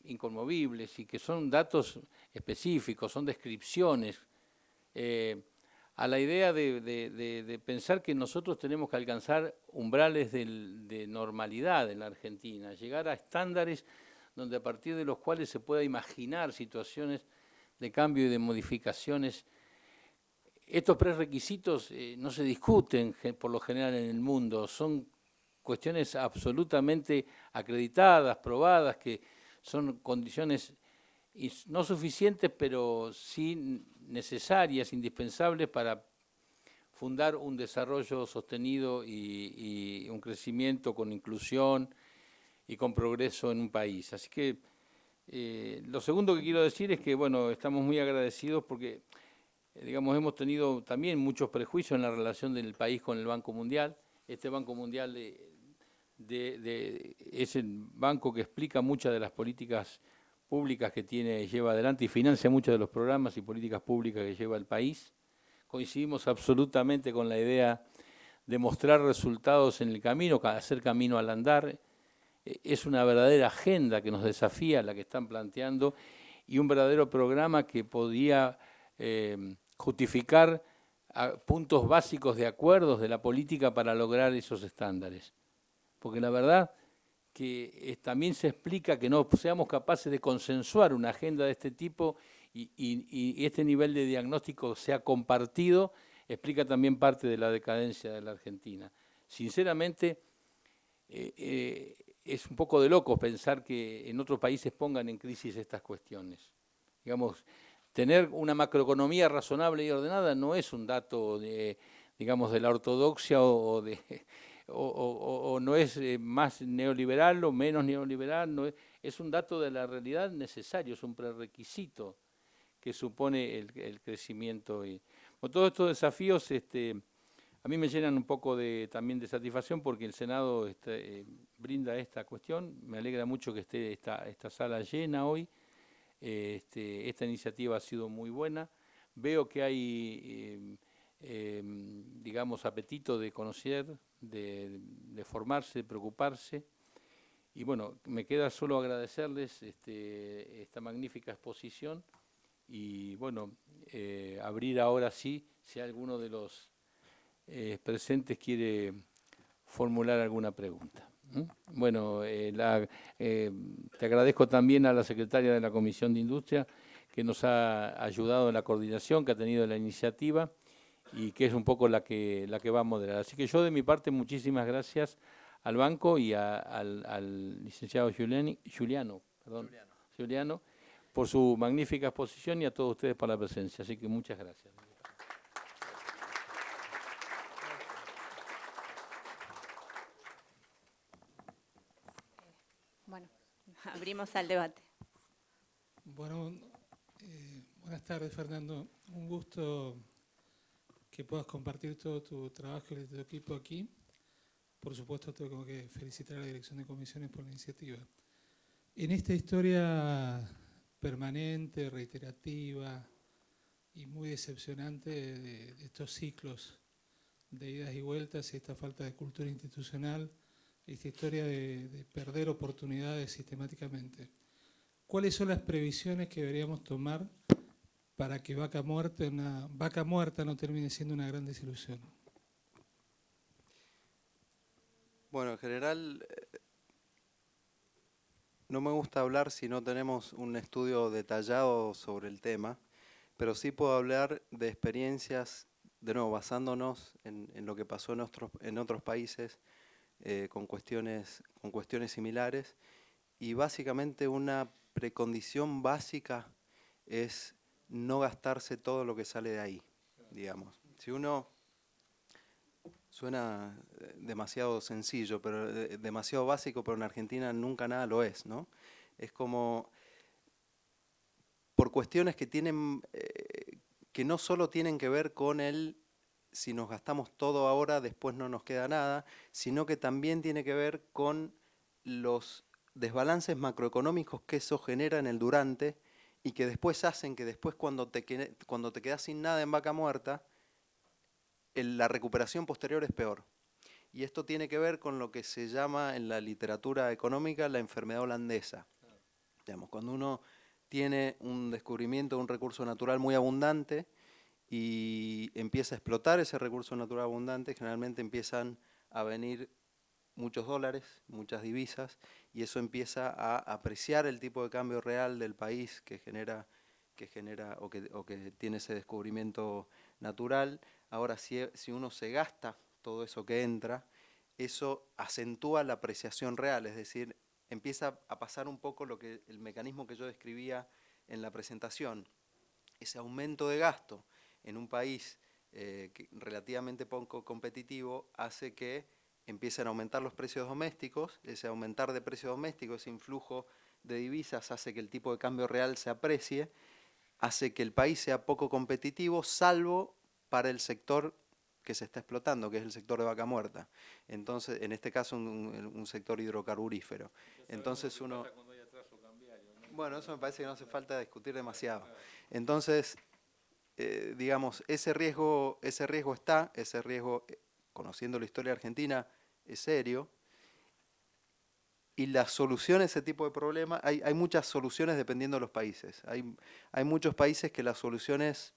Speaker 4: inconmovibles, y que son datos específicos, son descripciones, a la idea de pensar que nosotros tenemos que alcanzar umbrales de normalidad en la Argentina, llegar a estándares donde a partir de los cuales se pueda imaginar situaciones de cambio y de modificaciones. Estos prerequisitos no se discuten por lo general en el mundo, son cuestiones absolutamente acreditadas, probadas, que son condiciones no suficientes, pero sí necesarias, indispensables para fundar un desarrollo sostenido y un crecimiento con inclusión y con progreso en un país. Así que lo segundo que quiero decir es que, bueno, estamos muy agradecidos porque, digamos, hemos tenido también muchos prejuicios en la relación del país con el Banco Mundial. Este Banco Mundial es el banco que explica muchas de las políticas públicas que lleva adelante y financia muchos de los programas y políticas públicas que lleva el país. Coincidimos absolutamente con la idea de mostrar resultados en el camino, hacer camino al andar. Es una verdadera agenda que nos desafía la que están planteando, y un verdadero programa que podía justificar puntos básicos de acuerdos de la política para lograr esos estándares. Porque la verdad que también se explica que no seamos capaces de consensuar una agenda de este tipo y este nivel de diagnóstico sea compartido, explica también parte de la decadencia de la Argentina. Sinceramente, es un poco de locos pensar que en otros países pongan en crisis estas cuestiones. Digamos, tener una macroeconomía razonable y ordenada no es un dato de la ortodoxia o no es más neoliberal o menos neoliberal, no es un dato de la realidad necesario, es un prerequisito que supone el crecimiento. Con todos estos desafíos a mí me llenan un poco también de satisfacción porque el Senado brinda esta cuestión. Me alegra mucho que esté esta sala llena hoy. Esta iniciativa ha sido muy buena. Veo que hay, digamos, apetito de conocer, de formarse, de preocuparse. Y bueno, me queda solo agradecerles esta magnífica exposición y bueno, abrir ahora sí, si alguno de los presentes quiere formular alguna pregunta. Bueno, te agradezco también a la secretaria de la Comisión de Industria que nos ha ayudado en la coordinación, que ha tenido la iniciativa y que es un poco la que va a moderar. Así que yo de mi parte muchísimas gracias al banco y al licenciado Juliano por su magnífica exposición y a todos ustedes por la presencia. Así que muchas gracias.
Speaker 2: Bueno, abrimos al debate.
Speaker 5: Bueno, buenas tardes, Fernando. Un gusto que puedas compartir todo tu trabajo y el de tu equipo aquí. Por supuesto, tengo que felicitar a la Dirección de Comisiones por la iniciativa. En esta historia permanente, reiterativa y muy decepcionante de estos ciclos de idas y vueltas y esta falta de cultura institucional, esta historia de perder oportunidades sistemáticamente, ¿cuáles son las previsiones que deberíamos tomar para que Vaca Muerta no termine siendo una gran desilusión?
Speaker 3: Bueno, en general no me gusta hablar si no tenemos un estudio detallado sobre el tema, pero sí puedo hablar de experiencias, de nuevo, basándonos en lo que pasó en otros países con cuestiones similares. Y básicamente una precondición básica es no gastarse todo lo que sale de ahí, digamos. Si uno... Suena demasiado sencillo, pero demasiado básico, pero en Argentina nunca nada lo es, ¿no? Es como, por cuestiones que que no solo tienen que ver con si nos gastamos todo ahora, después no nos queda nada, sino que también tiene que ver con los desbalances macroeconómicos que eso genera en el durante y que después hacen que después cuando te quedas sin nada en Vaca Muerta, la recuperación posterior es peor. Y esto tiene que ver con lo que se llama en la literatura económica la enfermedad holandesa. Digamos, cuando uno tiene un descubrimiento de un recurso natural muy abundante y empieza a explotar ese recurso natural abundante, generalmente empiezan a venir muchos dólares, muchas divisas, y eso empieza a apreciar el tipo de cambio real del país que genera o que tiene ese descubrimiento natural. Ahora, si uno se gasta todo eso que entra, eso acentúa la apreciación real, es decir, empieza a pasar un poco el mecanismo que yo describía en la presentación. Ese aumento de gasto en un país relativamente poco competitivo hace que empiecen a aumentar los precios domésticos. Ese aumentar de precios domésticos, ese influjo de divisas hace que el tipo de cambio real se aprecie, hace que el país sea poco competitivo, salvo para el sector que se está explotando, que es el sector de Vaca Muerta. Entonces, en este caso, un sector hidrocarburífero. Entonces uno... Bueno, eso me parece que no hace falta discutir demasiado. Entonces, digamos, ese riesgo está, conociendo la historia argentina, es serio. Y la solución a ese tipo de problemas, hay muchas soluciones dependiendo de los países. Hay muchos países que la solución es,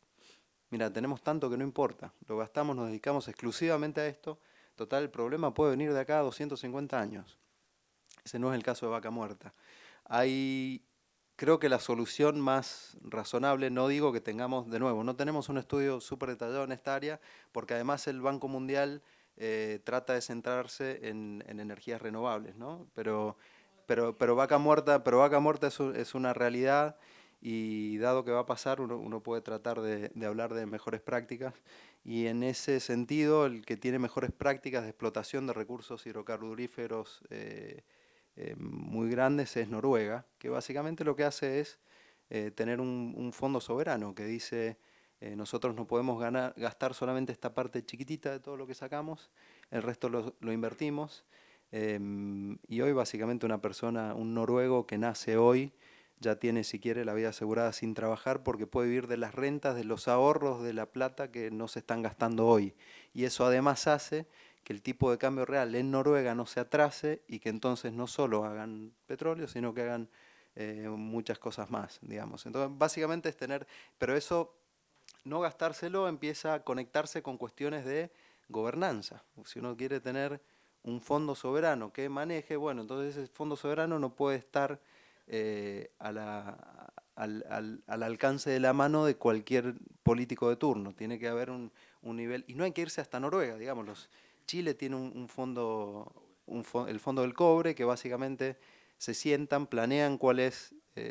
Speaker 3: mira, tenemos tanto que no importa, lo gastamos, nos dedicamos exclusivamente a esto, total, el problema puede venir de acá a 250 años. Ese no es el caso de Vaca Muerta. Creo que la solución más razonable, no digo que tengamos, de nuevo, no tenemos un estudio súper detallado en esta área, porque además el Banco Mundial trata de centrarse en energías renovables, ¿no? Pero Vaca Muerta es una realidad y dado que va a pasar, uno puede tratar de hablar de mejores prácticas y en ese sentido el que tiene mejores prácticas de explotación de recursos hidrocarburíferos muy grandes es Noruega, que básicamente lo que hace es tener un fondo soberano que dice Nosotros no podemos gastar solamente esta parte chiquitita de todo lo que sacamos, el resto lo invertimos. Y hoy básicamente una persona, un noruego que nace hoy, ya tiene, si quiere, la vida asegurada sin trabajar porque puede vivir de las rentas, de los ahorros, de la plata que no se están gastando hoy. Y eso además hace que el tipo de cambio real en Noruega no se atrase y que entonces no solo hagan petróleo, sino que hagan muchas cosas más, digamos. Entonces, básicamente es tener, pero eso, no gastárselo, empieza a conectarse con cuestiones de gobernanza. Si uno quiere tener un fondo soberano que maneje, bueno, entonces ese fondo soberano no puede estar al alcance de la mano de cualquier político de turno. Tiene que haber un nivel, y no hay que irse hasta Noruega, digamos. Chile tiene un fondo, el fondo del cobre, que básicamente se sientan, planean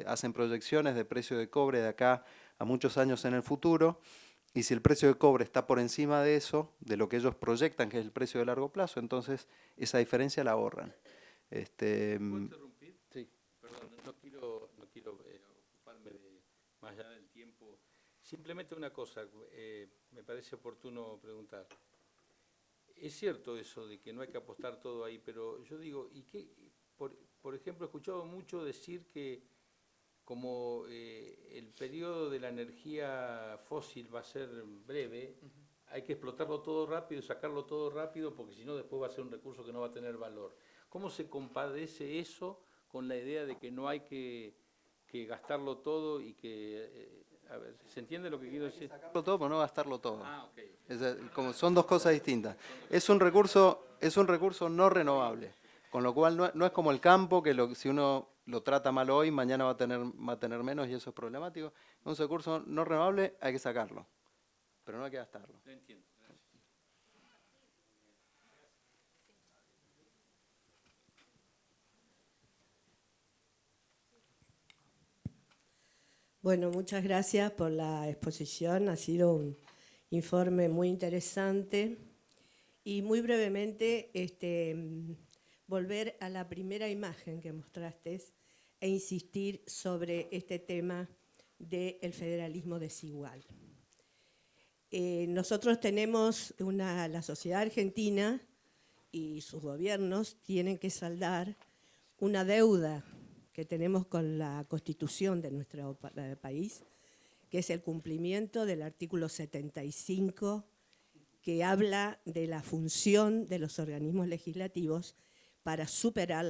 Speaker 3: hacen proyecciones de precio de cobre de acá a muchos años en el futuro, y si el precio de cobre está por encima de eso, de lo que ellos proyectan que es el precio de largo plazo, entonces esa diferencia la ahorran.
Speaker 4: ¿Puedo interrumpir? Sí. Perdón, no quiero ocuparme más allá del tiempo. Simplemente una cosa, me parece oportuno preguntar. Es cierto eso de que no hay que apostar todo ahí, pero yo digo, ¿y qué? Por ejemplo, he escuchado mucho decir que como el periodo de la energía fósil va a ser breve, hay que explotarlo todo rápido y sacarlo todo rápido, porque si no después va a ser un recurso que no va a tener valor. ¿Cómo se compadece eso con la idea de que no hay que gastarlo todo y que... a ver, ¿se entiende lo que quiero decir?
Speaker 3: Sacarlo todo, pero no gastarlo todo.
Speaker 4: Ah, ok.
Speaker 3: Como son dos cosas distintas. Es un recurso no renovable, con lo cual no es como el campo, que si uno lo trata mal hoy, mañana va a tener menos y eso es problemático. Es un recurso no renovable, hay que sacarlo, pero no hay que gastarlo.
Speaker 4: Lo entiendo.
Speaker 6: Bueno, muchas gracias por la exposición. Ha sido un informe muy interesante. Y muy brevemente, volver a la primera imagen que mostraste e insistir sobre este tema del federalismo desigual. Nosotros tenemos la sociedad argentina y sus gobiernos tienen que saldar una deuda que tenemos con la Constitución de nuestro país, que es el cumplimiento del artículo 75, que habla de la función de los organismos legislativos para superar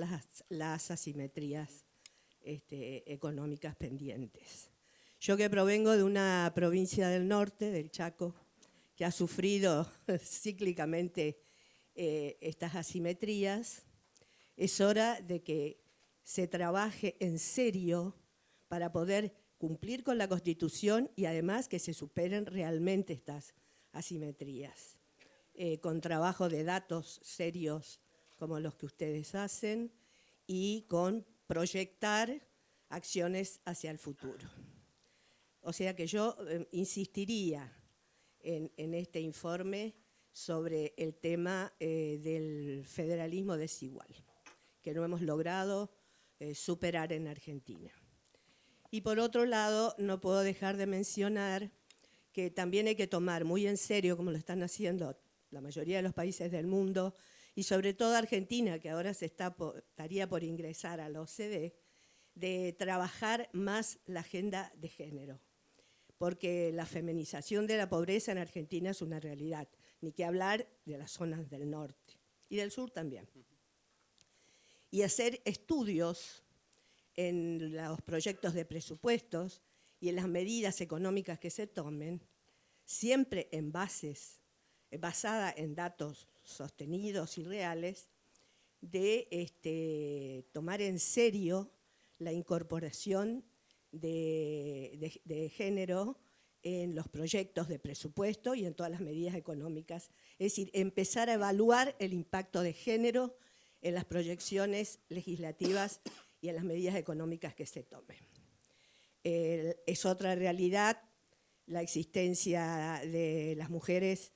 Speaker 6: las asimetrías económicas pendientes. Yo que provengo de una provincia del norte, del Chaco, que ha sufrido cíclicamente estas asimetrías, es hora de que se trabaje en serio para poder cumplir con la Constitución y además que se superen realmente estas asimetrías, con trabajo de datos serios como los que ustedes hacen y con proyectar acciones hacia el futuro. O sea que yo insistiría en este informe sobre el tema del federalismo desigual, que no hemos logrado superar en Argentina. Y por otro lado, no puedo dejar de mencionar que también hay que tomar muy en serio, como lo están haciendo la mayoría de los países del mundo, y sobre todo Argentina, que ahora estaría por ingresar a la OCDE, de trabajar más la agenda de género, porque la feminización de la pobreza en Argentina es una realidad, ni que hablar de las zonas del norte y del sur también. Y hacer estudios en los proyectos de presupuestos y en las medidas económicas que se tomen, siempre basada en datos sostenidos y reales, de tomar en serio la incorporación de género en los proyectos de presupuesto y en todas las medidas económicas. Es decir, empezar a evaluar el impacto de género en las proyecciones legislativas y en las medidas económicas que se tomen. Es otra realidad la existencia de las mujeres,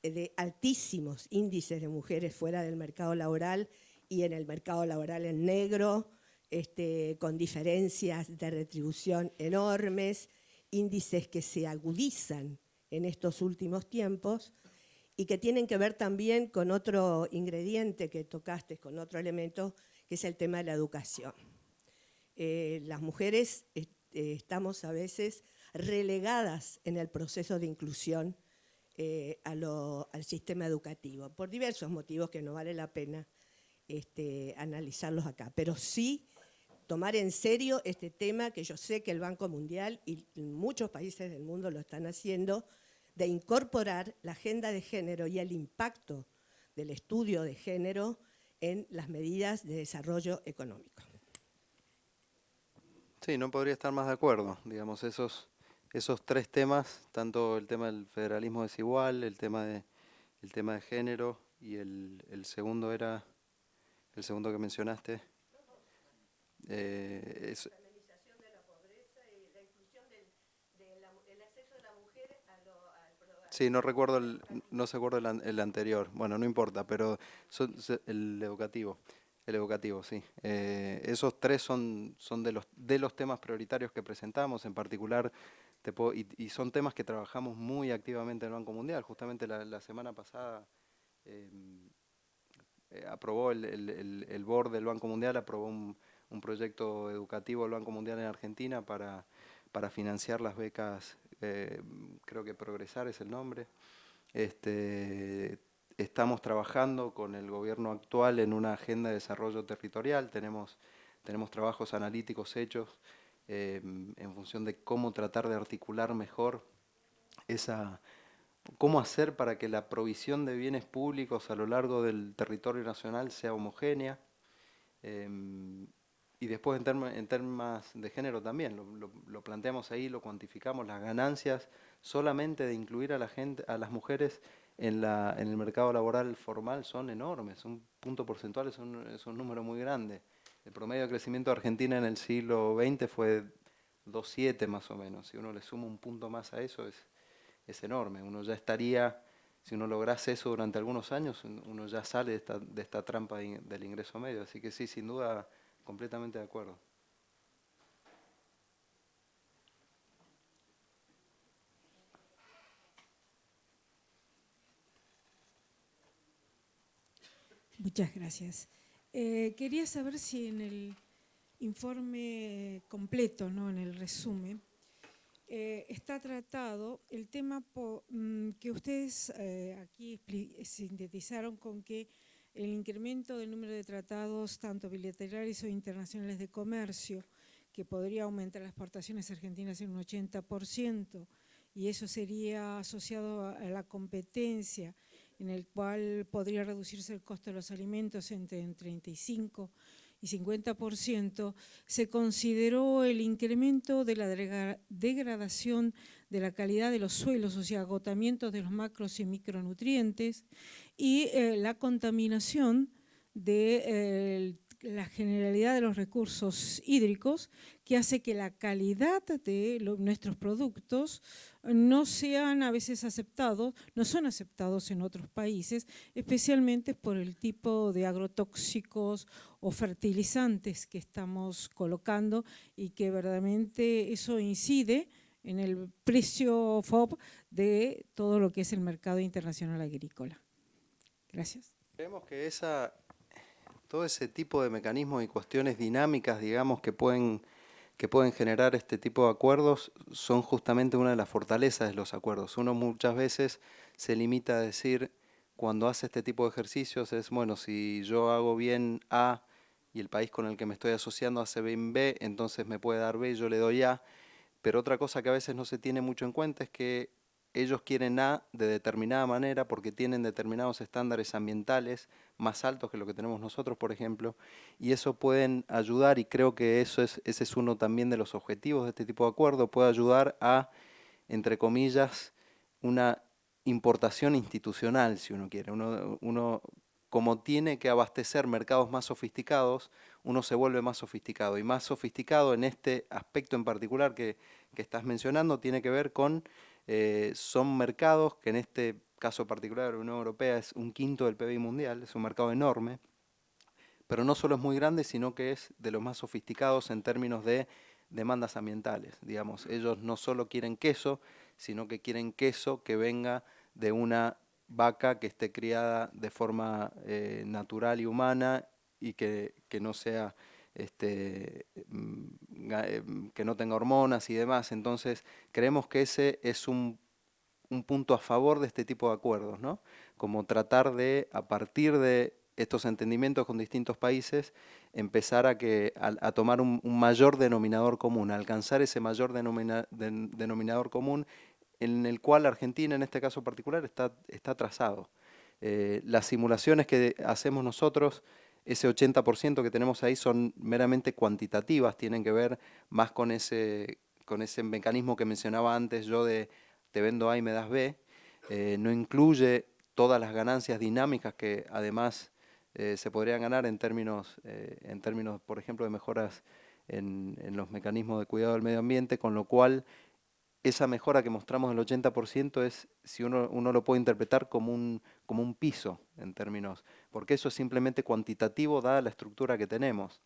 Speaker 6: de altísimos índices de mujeres fuera del mercado laboral y en el mercado laboral en negro, con diferencias de retribución enormes índices que se agudizan en estos últimos tiempos y que tienen que ver también con otro ingrediente que tocaste, con otro elemento, que es el tema de la educación. Las mujeres estamos a veces relegadas en el proceso de inclusión al sistema educativo, por diversos motivos que no vale la pena analizarlos acá, pero sí tomar en serio este tema que yo sé que el Banco Mundial y muchos países del mundo lo están haciendo, de incorporar la agenda de género y el impacto del estudio de género en las medidas de desarrollo económico.
Speaker 3: Sí, no podría estar más de acuerdo. Digamos, esos tres temas, tanto el tema del federalismo desigual, el tema de género y el segundo era, el segundo que mencionaste.
Speaker 6: La minimización de la pobreza y la inclusión del acceso de la mujer al programa.
Speaker 3: Sí, no recuerdo no se acuerda el anterior. Bueno, no importa, pero el educativo. El educativo, sí. Esos tres son de los temas prioritarios que presentamos, en particular, y son temas que trabajamos muy activamente en el Banco Mundial. Justamente la semana pasada aprobó el board del Banco Mundial, aprobó un proyecto educativo del Banco Mundial en Argentina para financiar las becas, creo que Progresar es el nombre. Estamos trabajando con el gobierno actual en una agenda de desarrollo territorial, tenemos trabajos analíticos hechos en función de cómo tratar de articular mejor cómo hacer para que la provisión de bienes públicos a lo largo del territorio nacional sea homogénea. Y después en temas de género también, lo planteamos ahí, lo cuantificamos, las ganancias solamente de incluir a las mujeres en el mercado laboral formal son enormes, un punto porcentual es un número muy grande. El promedio de crecimiento de Argentina en el siglo XX fue 2,7 más o menos. Si uno le suma un punto más a eso es enorme. Uno ya estaría, si uno lograse eso durante algunos años, uno ya sale de esta trampa del ingreso medio. Así que sí, sin duda, completamente de acuerdo.
Speaker 7: Muchas gracias. Quería saber si en el informe completo, ¿no?, en el resumen, está tratado el tema que ustedes aquí sintetizaron con que el incremento del número de tratados, tanto bilaterales o internacionales de comercio, que podría aumentar las exportaciones argentinas en un 80%, y eso sería asociado a la competencia, en el cual podría reducirse el costo de los alimentos entre 35% y 50%, se consideró el incremento de la degradación de la calidad de los suelos, o sea, agotamiento de los macros y micronutrientes, y la contaminación de la generalidad de los recursos hídricos, que hace que la calidad de nuestros productos no sean a veces aceptados, no son aceptados en otros países, especialmente por el tipo de agrotóxicos o fertilizantes que estamos colocando, y que verdaderamente eso incide en el precio FOB de todo lo que es el mercado internacional agrícola. Gracias.
Speaker 3: Creemos que todo ese tipo de mecanismos y cuestiones dinámicas, digamos, que pueden generar este tipo de acuerdos son justamente una de las fortalezas de los acuerdos. Uno muchas veces se limita a decir, cuando hace este tipo de ejercicios, es, bueno, si yo hago bien A y el país con el que me estoy asociando hace bien B, entonces me puede dar B y yo le doy A. Pero otra cosa que a veces no se tiene mucho en cuenta es que ellos quieren A de determinada manera porque tienen determinados estándares ambientales más altos que lo que tenemos nosotros, por ejemplo, y eso pueden ayudar, y creo que ese es uno también de los objetivos de este tipo de acuerdo, puede ayudar a, entre comillas, una importación institucional, si uno quiere. Uno como tiene que abastecer mercados más sofisticados, uno se vuelve más sofisticado, y más sofisticado en este aspecto en particular que estás mencionando tiene que ver con son mercados que en este caso particular de la Unión Europea es 1/5 del PBI mundial, es un mercado enorme, pero no solo es muy grande, sino que es de los más sofisticados en términos de demandas ambientales. Digamos, ellos no solo quieren queso, sino que quieren queso que venga de una vaca que esté criada de forma natural y humana y que no sea que no tenga hormonas y demás. Entonces, creemos que ese es un punto a favor de este tipo de acuerdos, ¿no? Como tratar de, a partir de estos entendimientos con distintos países, empezar a tomar un mayor denominador común, a alcanzar ese mayor denominador común en el cual Argentina, en este caso particular, está trazado. Las simulaciones que hacemos nosotros, ese 80% que tenemos ahí son meramente cuantitativas, tienen que ver más con ese mecanismo que mencionaba antes yo de te vendo A y me das B, no incluye todas las ganancias dinámicas que además se podrían ganar en términos, por ejemplo, de mejoras en los mecanismos de cuidado del medio ambiente, con lo cual esa mejora que mostramos del 80% es, si uno lo puede interpretar como un piso en términos, porque eso es simplemente cuantitativo dada la estructura que tenemos.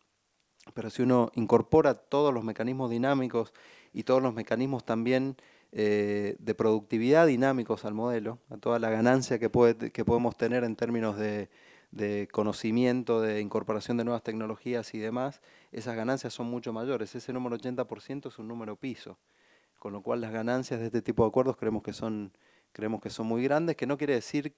Speaker 3: Pero si uno incorpora todos los mecanismos dinámicos y todos los mecanismos también de productividad dinámicos al modelo, a toda la ganancia que podemos tener en términos de conocimiento, de incorporación de nuevas tecnologías y demás, esas ganancias son mucho mayores. Ese número 80% es un número piso, con lo cual las ganancias de este tipo de acuerdos creemos que son muy grandes, que no quiere decir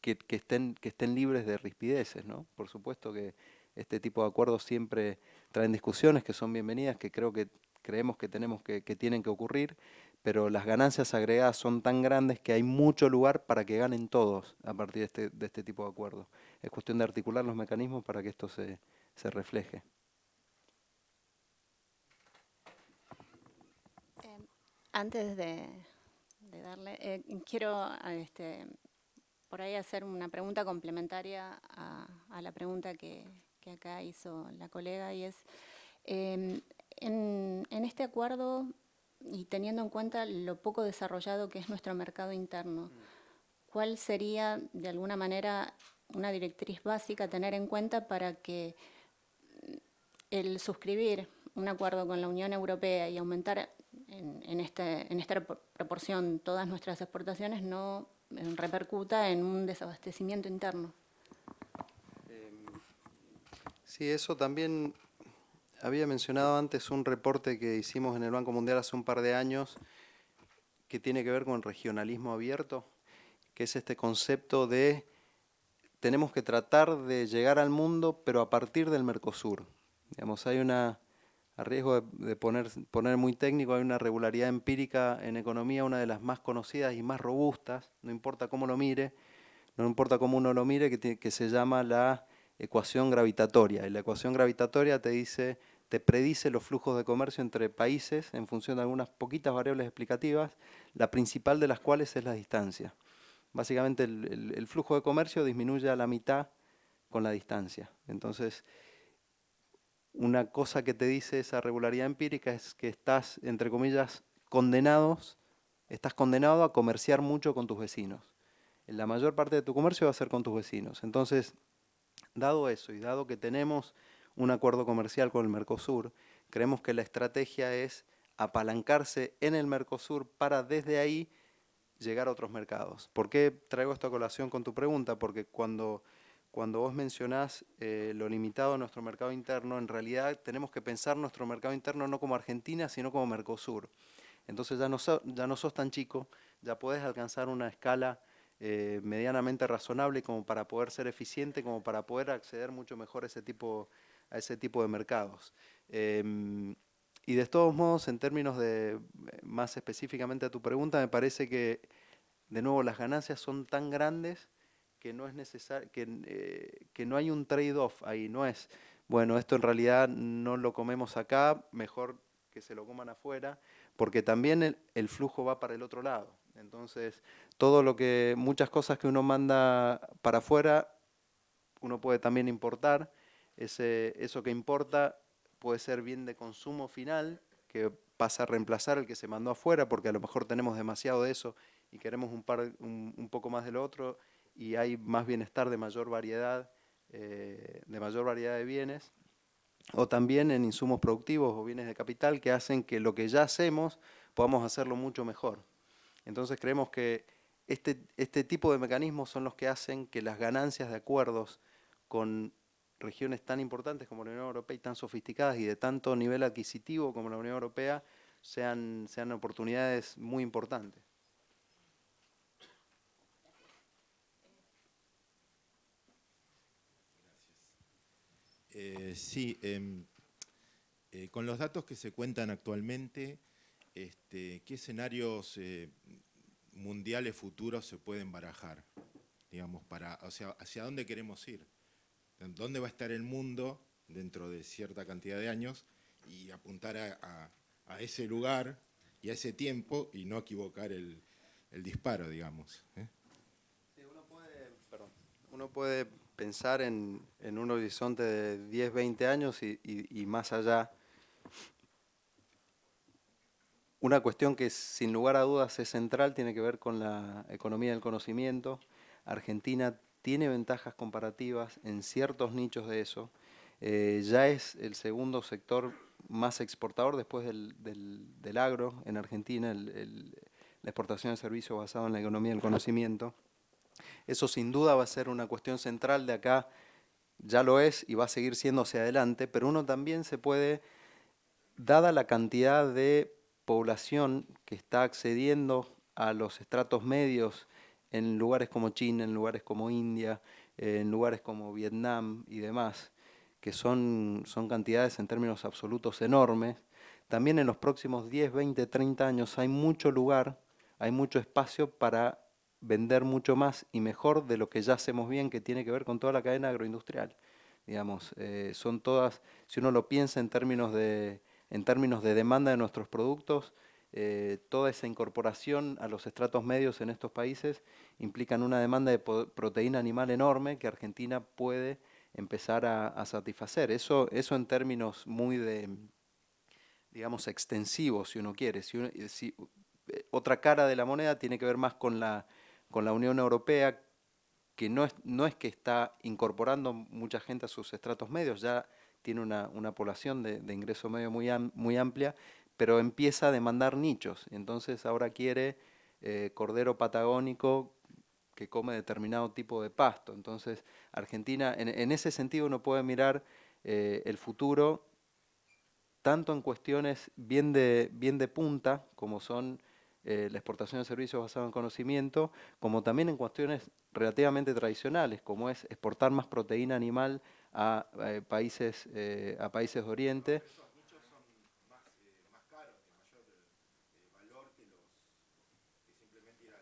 Speaker 3: que estén libres de rispideces, ¿no? Por supuesto que este tipo de acuerdos siempre traen discusiones que son bienvenidas, que creemos que tienen que ocurrir, pero las ganancias agregadas son tan grandes que hay mucho lugar para que ganen todos a partir de este tipo de acuerdos. Es cuestión de articular los mecanismos para que esto se refleje.
Speaker 2: Antes de darle, quiero por ahí hacer una pregunta complementaria a la pregunta que acá hizo la colega, y es, en este acuerdo, y teniendo en cuenta lo poco desarrollado que es nuestro mercado interno, ¿cuál sería, de alguna manera, una directriz básica a tener en cuenta para que el suscribir un acuerdo con la Unión Europea y aumentar en esta proporción todas nuestras exportaciones no repercuta en un desabastecimiento interno?
Speaker 3: Sí, eso también había mencionado antes un reporte que hicimos en el Banco Mundial hace un par de años que tiene que ver con regionalismo abierto, que es este concepto de tenemos que tratar de llegar al mundo, pero a partir del Mercosur. Digamos, hay a riesgo de poner muy técnico, hay una regularidad empírica en economía, una de las más conocidas y más robustas, no importa cómo lo mire, no importa cómo uno lo mire, que se llama la ecuación gravitatoria. Y la ecuación gravitatoria te predice los flujos de comercio entre países en función de algunas poquitas variables explicativas, la principal de las cuales es la distancia. Básicamente el flujo de comercio disminuye a la mitad con la distancia. Entonces, una cosa que te dice esa regularidad empírica es que estás, entre comillas, condenado a comerciar mucho con tus vecinos. La mayor parte de tu comercio va a ser con tus vecinos. Entonces, dado eso y dado que tenemos un acuerdo comercial con el Mercosur, creemos que la estrategia es apalancarse en el Mercosur para desde ahí llegar a otros mercados. ¿Por qué traigo esta colación con tu pregunta? Porque cuando vos mencionás lo limitado de nuestro mercado interno, en realidad tenemos que pensar nuestro mercado interno no como Argentina, sino como Mercosur. Entonces ya no sos tan chico, ya podés alcanzar una escala medianamente razonable como para poder ser eficiente, como para poder acceder mucho mejor a ese tipo de mercados. Y de todos modos, en términos de, más específicamente a tu pregunta, me parece que, de nuevo, las ganancias son tan grandes que no es necesario, que no hay un trade-off ahí, no es, bueno, esto en realidad no lo comemos acá, mejor que se lo coman afuera, porque también el flujo va para el otro lado. Entonces, muchas cosas que uno manda para afuera, uno puede también importar. Eso que importa puede ser bien de consumo final, que pasa a reemplazar el que se mandó afuera, porque a lo mejor tenemos demasiado de eso y queremos un poco más de lo otro, y hay más bienestar de mayor variedad de bienes. o también en insumos productivos o bienes de capital que hacen que lo que ya hacemos podamos hacerlo mucho mejor. Entonces creemos que este tipo de mecanismos son los que hacen que las ganancias de acuerdos con regiones tan importantes como la Unión Europea y tan sofisticadas y de tanto nivel adquisitivo como la Unión Europea sean oportunidades muy importantes.
Speaker 8: Sí, con los datos que se cuentan actualmente, ¿qué escenarios mundiales futuros se pueden barajar? Digamos, o sea, ¿hacia dónde queremos ir? ¿Dónde va a estar el mundo dentro de cierta cantidad de años? Y apuntar a ese lugar y a ese tiempo y no equivocar el disparo, digamos.
Speaker 3: Sí, uno puede pensar en un horizonte de 10, 20 años y más allá. Una cuestión que sin lugar a dudas es central tiene que ver con la economía del conocimiento. Argentina tiene ventajas comparativas en ciertos nichos de eso. Ya es el segundo sector más exportador después del agro en Argentina, la exportación de servicios basada en la economía del conocimiento. Eso sin duda va a ser una cuestión central de acá, ya lo es y va a seguir siendo hacia adelante, pero uno también se puede, dada la cantidad de población que está accediendo a los estratos medios en lugares como China, en lugares como India, en lugares como Vietnam y demás, que son cantidades en términos absolutos enormes, también en los próximos 10, 20, 30 años hay mucho lugar, hay mucho espacio para vender mucho más y mejor de lo que ya hacemos bien, que tiene que ver con toda la cadena agroindustrial. Digamos, son todas, si uno lo piensa en términos de demanda de nuestros productos, toda esa incorporación a los estratos medios en estos países implican una demanda de proteína animal enorme que Argentina puede empezar a satisfacer. Eso en términos muy digamos, extensivos, si uno quiere. Otra cara de la moneda tiene que ver más con la Unión Europea, que no es que está incorporando mucha gente a sus estratos medios, ya tiene una población de ingreso medio muy amplia, pero empieza a demandar nichos. Entonces ahora quiere cordero patagónico que come determinado tipo de pasto. Entonces Argentina, en ese sentido uno puede mirar el futuro tanto en cuestiones bien de punta, como son la exportación de servicios basados en conocimiento, como también en cuestiones relativamente tradicionales, como es exportar más proteína animal a países de Oriente.
Speaker 8: Esos nichos son más caros, de mayor valor que simplemente ir a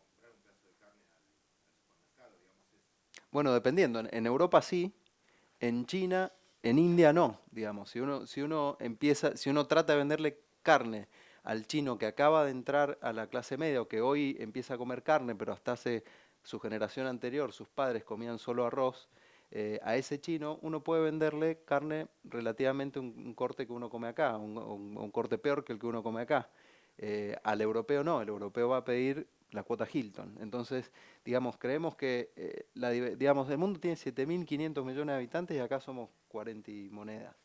Speaker 8: comprar un pedazo de carne al supermercado, digamos.
Speaker 3: Bueno, dependiendo. En Europa sí, en China, en India no, digamos. Si uno trata de venderle carne al chino que acaba de entrar a la clase media o que hoy empieza a comer carne, pero hasta hace su generación anterior, sus padres comían solo arroz, a ese chino uno puede venderle carne relativamente un corte que uno come acá, un corte peor que el que uno come acá. Al europeo no, el europeo va a pedir la cuota Hilton. Entonces, digamos, creemos que digamos, el mundo tiene 7.500 millones de habitantes y acá somos 40 y monedas.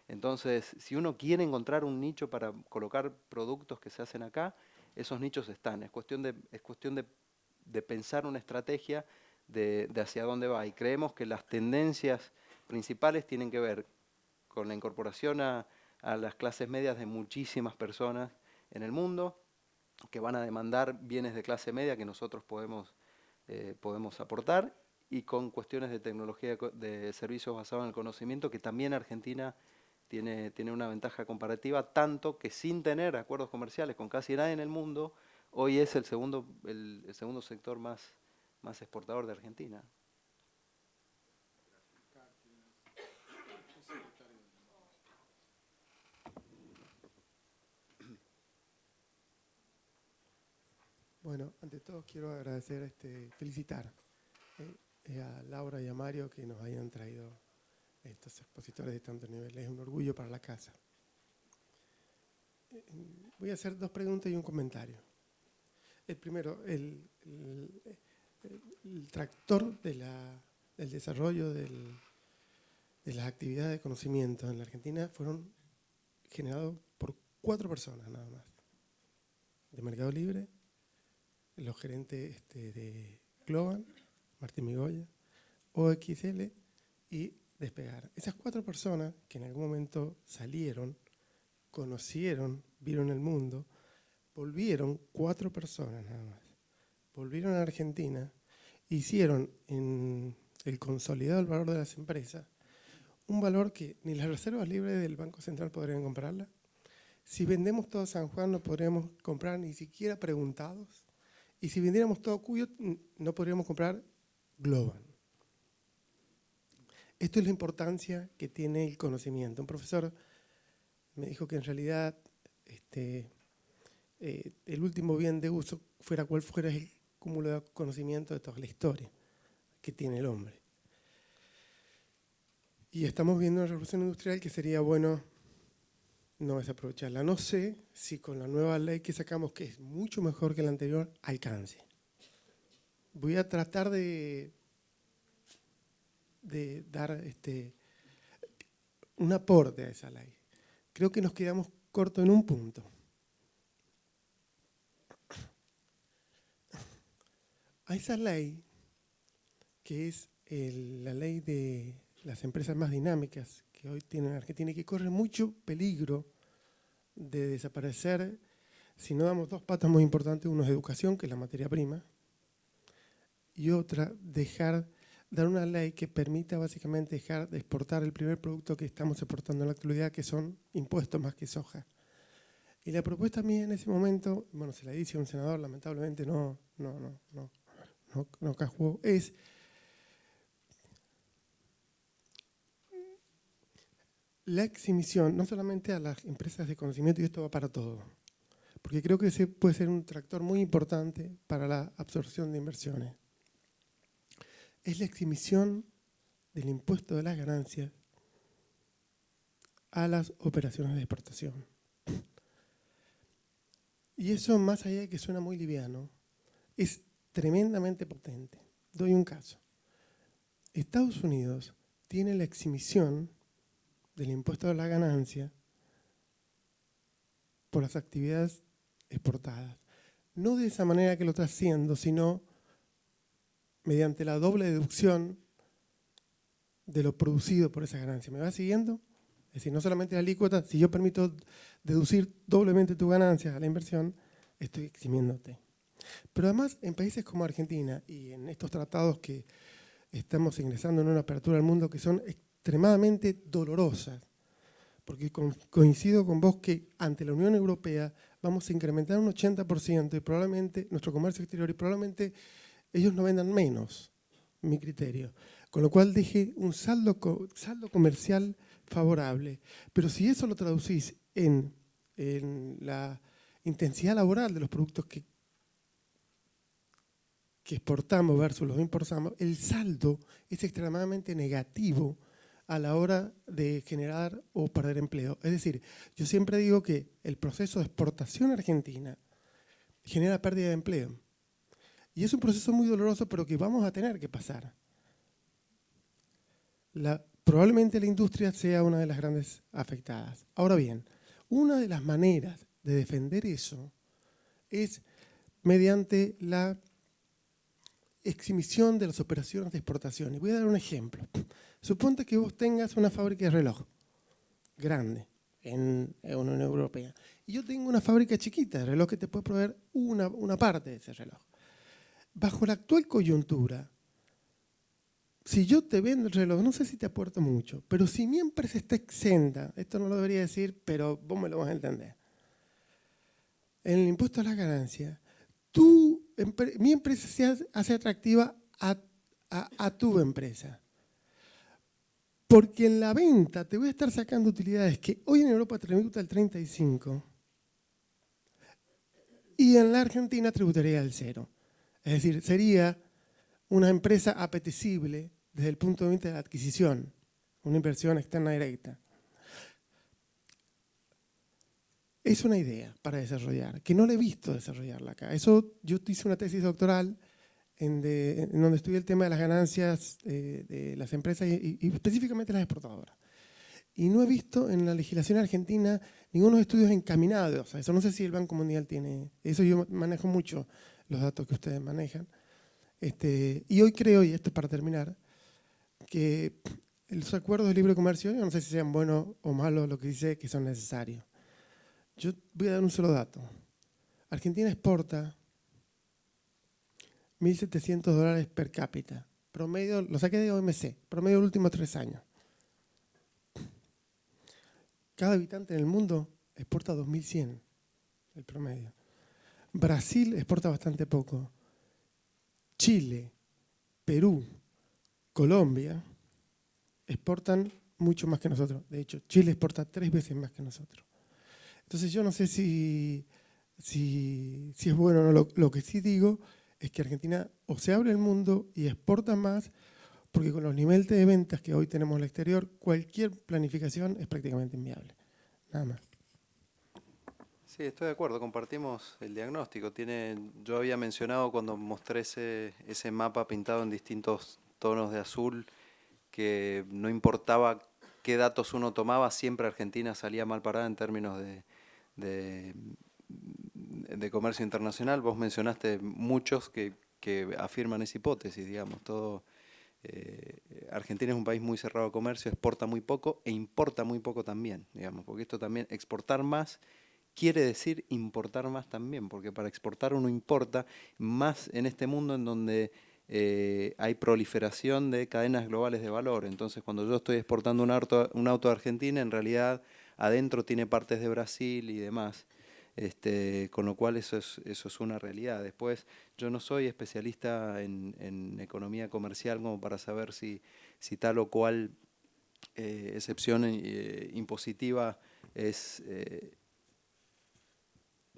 Speaker 3: Entonces, si uno quiere encontrar un nicho para colocar productos que se hacen acá, esos nichos están. Es cuestión de pensar una estrategia de hacia dónde va. Y creemos que las tendencias principales tienen que ver con la incorporación a las clases medias de muchísimas personas en el mundo, que van a demandar bienes de clase media que nosotros podemos aportar, y con cuestiones de tecnología de servicios basados en el conocimiento, que también Argentina tiene una ventaja comparativa, tanto que sin tener acuerdos comerciales con casi nadie en el mundo, hoy es el segundo sector más exportador de Argentina.
Speaker 9: Bueno, ante todo quiero agradecer, felicitar a Laura y a Mario que nos hayan traído estos expositores de tanto nivel. Es un orgullo para la casa. Voy a hacer dos preguntas y un comentario. El primero, el tractor del desarrollo del de las actividades de conocimiento en la Argentina fueron generados por 4 personas nada más. De Mercado Libre, los gerentes de Global, Martín Migoya, OXL y Despegar. Esas 4 personas que en algún momento salieron, conocieron, vieron el mundo, volvieron 4 personas nada más. Volvieron a Argentina, hicieron en el consolidado del valor de las empresas un valor que ni las reservas libres del Banco Central podrían comprarla. Si vendemos todo San Juan no podríamos comprar ni siquiera Preguntados. Y si vendiéramos todo Cuyo no podríamos comprar Global. Esto es la importancia que tiene el conocimiento. Un profesor me dijo que en realidad el último bien de uso, fuera cual fuera, es el cúmulo de conocimiento de toda la historia que tiene el hombre. Y estamos viendo una revolución industrial que sería bueno no desaprovecharla. No sé si con la nueva ley que sacamos, que es mucho mejor que la anterior, alcance. Voy a tratar de dar un aporte a esa ley. Creo que nos quedamos cortos en un punto. A esa ley, que es la ley de las empresas más dinámicas que hoy tienen en Argentina y que corre mucho peligro de desaparecer si no damos 2 patas muy importantes. Uno es educación, que es la materia prima, y otra, dar una ley que permita básicamente dejar de exportar el primer producto que estamos exportando en la actualidad, que son impuestos más que soja. Y la propuesta mía en ese momento, bueno, se la hice a un senador, lamentablemente no cajó, es la exhibición, no solamente a las empresas de conocimiento, y esto va para todo, porque creo que ese puede ser un tractor muy importante para la absorción de inversiones. Es la exhibición del impuesto de las ganancias a las operaciones de exportación. Y eso, más allá de que suena muy liviano, es tremendamente potente. Doy un caso. Estados Unidos tiene la exhibición del impuesto de la ganancia por las actividades exportadas. No de esa manera que lo está haciendo, sino mediante la doble deducción de lo producido por esa ganancia. ¿Me va siguiendo? Es decir, no solamente la alícuota, si yo permito deducir doblemente tu ganancia a la inversión, estoy eximiéndote. Pero además, en países como Argentina y en estos tratados que estamos ingresando en una apertura al mundo que son extremadamente dolorosas, porque coincido con vos que ante la Unión Europea vamos a incrementar un 80% y probablemente nuestro comercio exterior, y probablemente ellos no vendan menos, mi criterio. Con lo cual dije un saldo comercial favorable. Pero si eso lo traducís en la intensidad laboral de los productos que exportamos versus los importamos, el saldo es extremadamente negativo a la hora de generar o perder empleo. Es decir, yo siempre digo que el proceso de exportación argentina genera pérdida de empleo. Y es un proceso muy doloroso, pero que vamos a tener que pasar. Probablemente la industria sea una de las grandes afectadas. Ahora bien, una de las maneras de defender eso es mediante la exhibición de las operaciones de exportación. Y voy a dar un ejemplo. Suponte que vos tengas una fábrica de reloj grande en la Unión Europea. Y yo tengo una fábrica chiquita de reloj que te puede proveer una parte de ese reloj. Bajo la actual coyuntura, si yo te vendo el reloj, no sé si te aporto mucho, pero si mi empresa está exenta, esto no lo debería decir, pero vos me lo vas a entender, en el impuesto a las ganancias, mi empresa se hace atractiva a tu empresa. Porque en la venta te voy a estar sacando utilidades que hoy en Europa tributa el 35% y en la Argentina tributaría el 0%. Es decir, sería una empresa apetecible desde el punto de vista de la adquisición, una inversión externa directa. Es una idea para desarrollar, que no la he visto desarrollarla acá. Eso, yo hice una tesis doctoral en donde estudié el tema de las ganancias de las empresas y específicamente las exportadoras. Y no he visto en la legislación argentina ningunos estudios encaminados a eso. No sé si el Banco Mundial tiene. Eso yo manejo mucho los datos que ustedes manejan. Y hoy creo, y esto es para terminar, que los acuerdos de libre comercio, yo no sé si sean buenos o malos, lo que dice que son necesarios. Yo voy a dar un solo dato. Argentina exporta $1.700 per cápita. Promedio, lo saqué de OMC, promedio de los últimos 3 años. Cada habitante en el mundo exporta 2.100, el promedio. Brasil exporta bastante poco. Chile, Perú, Colombia exportan mucho más que nosotros. De hecho, Chile exporta 3 veces más que nosotros. Entonces yo no sé si es bueno o no. Lo que sí digo es que Argentina o se abre el mundo y exporta más, porque con los niveles de ventas que hoy tenemos al exterior, cualquier planificación es prácticamente inviable. Nada más.
Speaker 3: Sí, estoy de acuerdo, compartimos el diagnóstico. Yo había mencionado cuando mostré ese mapa pintado en distintos tonos de azul, que no importaba qué datos uno tomaba, siempre Argentina salía mal parada en términos de comercio internacional. Vos mencionaste muchos que afirman esa hipótesis, digamos. Argentina es un país muy cerrado a comercio, exporta muy poco e importa muy poco también, digamos, porque esto también, exportar más quiere decir importar más también, porque para exportar uno importa más en este mundo en donde hay proliferación de cadenas globales de valor. Entonces, cuando yo estoy exportando un auto de Argentina, en realidad adentro tiene partes de Brasil y demás. Con lo cual eso es una realidad. Después, yo no soy especialista en economía comercial como para saber si tal o cual excepción impositiva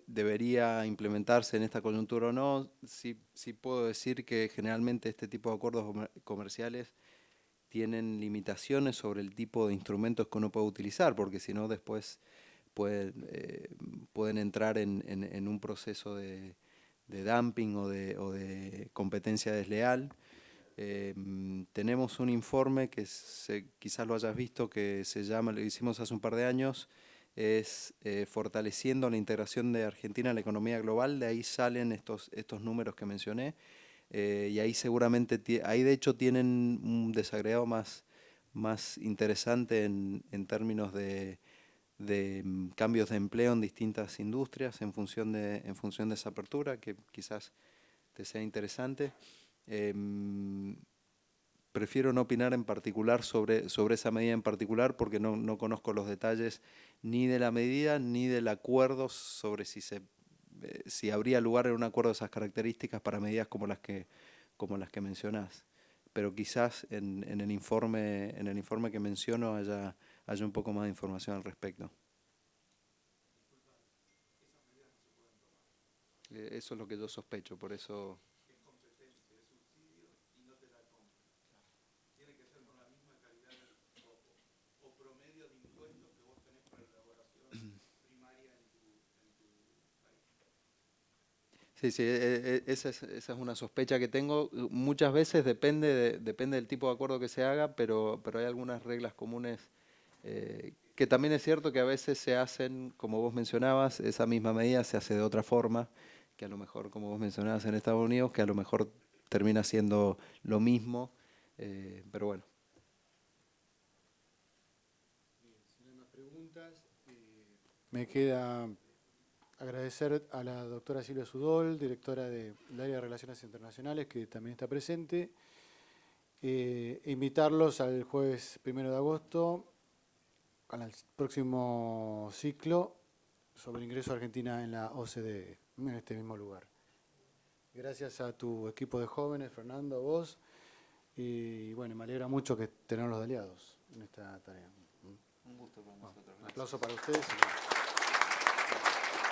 Speaker 3: debería implementarse en esta coyuntura o no. Sí puedo decir que generalmente este tipo de acuerdos comerciales tienen limitaciones sobre el tipo de instrumentos que uno puede utilizar, porque si no después pueden entrar en un proceso de dumping o de competencia desleal. Tenemos un informe que quizás lo hayas visto, que se llama, lo hicimos hace un par de años, es fortaleciendo la integración de Argentina en la economía global. De ahí salen estos números que mencioné, y ahí seguramente, ahí de hecho tienen un desagregado más interesante en términos de cambios de empleo en distintas industrias en función de esa apertura, que quizás te sea interesante. Prefiero no opinar en particular sobre esa medida en particular, porque no conozco los detalles ni de la medida ni del acuerdo sobre si habría lugar en un acuerdo de esas características para medidas como las que mencionás. Pero quizás en el informe que menciono haya un poco más de información al respecto. Eso es lo que yo sospecho, por eso. Sí, esa es una sospecha que tengo. Muchas veces depende del tipo de acuerdo que se haga, pero hay algunas reglas comunes que también es cierto que a veces se hacen, como vos mencionabas, esa misma medida se hace de otra forma, que a lo mejor, como vos mencionabas en Estados Unidos, que a lo mejor termina siendo lo mismo, pero bueno.
Speaker 1: Si no hay más preguntas, me queda agradecer a la doctora Silvia Sudol, directora del área de Relaciones Internacionales, que también está presente. Invitarlos al jueves 1 de agosto al próximo ciclo sobre el ingreso a Argentina en la OCDE, en este mismo lugar. Gracias a tu equipo de jóvenes, Fernando, a vos, y bueno, me alegra mucho que tenerlos de aliados en esta tarea.
Speaker 3: Un gusto para nosotros.
Speaker 1: Un aplauso para ustedes.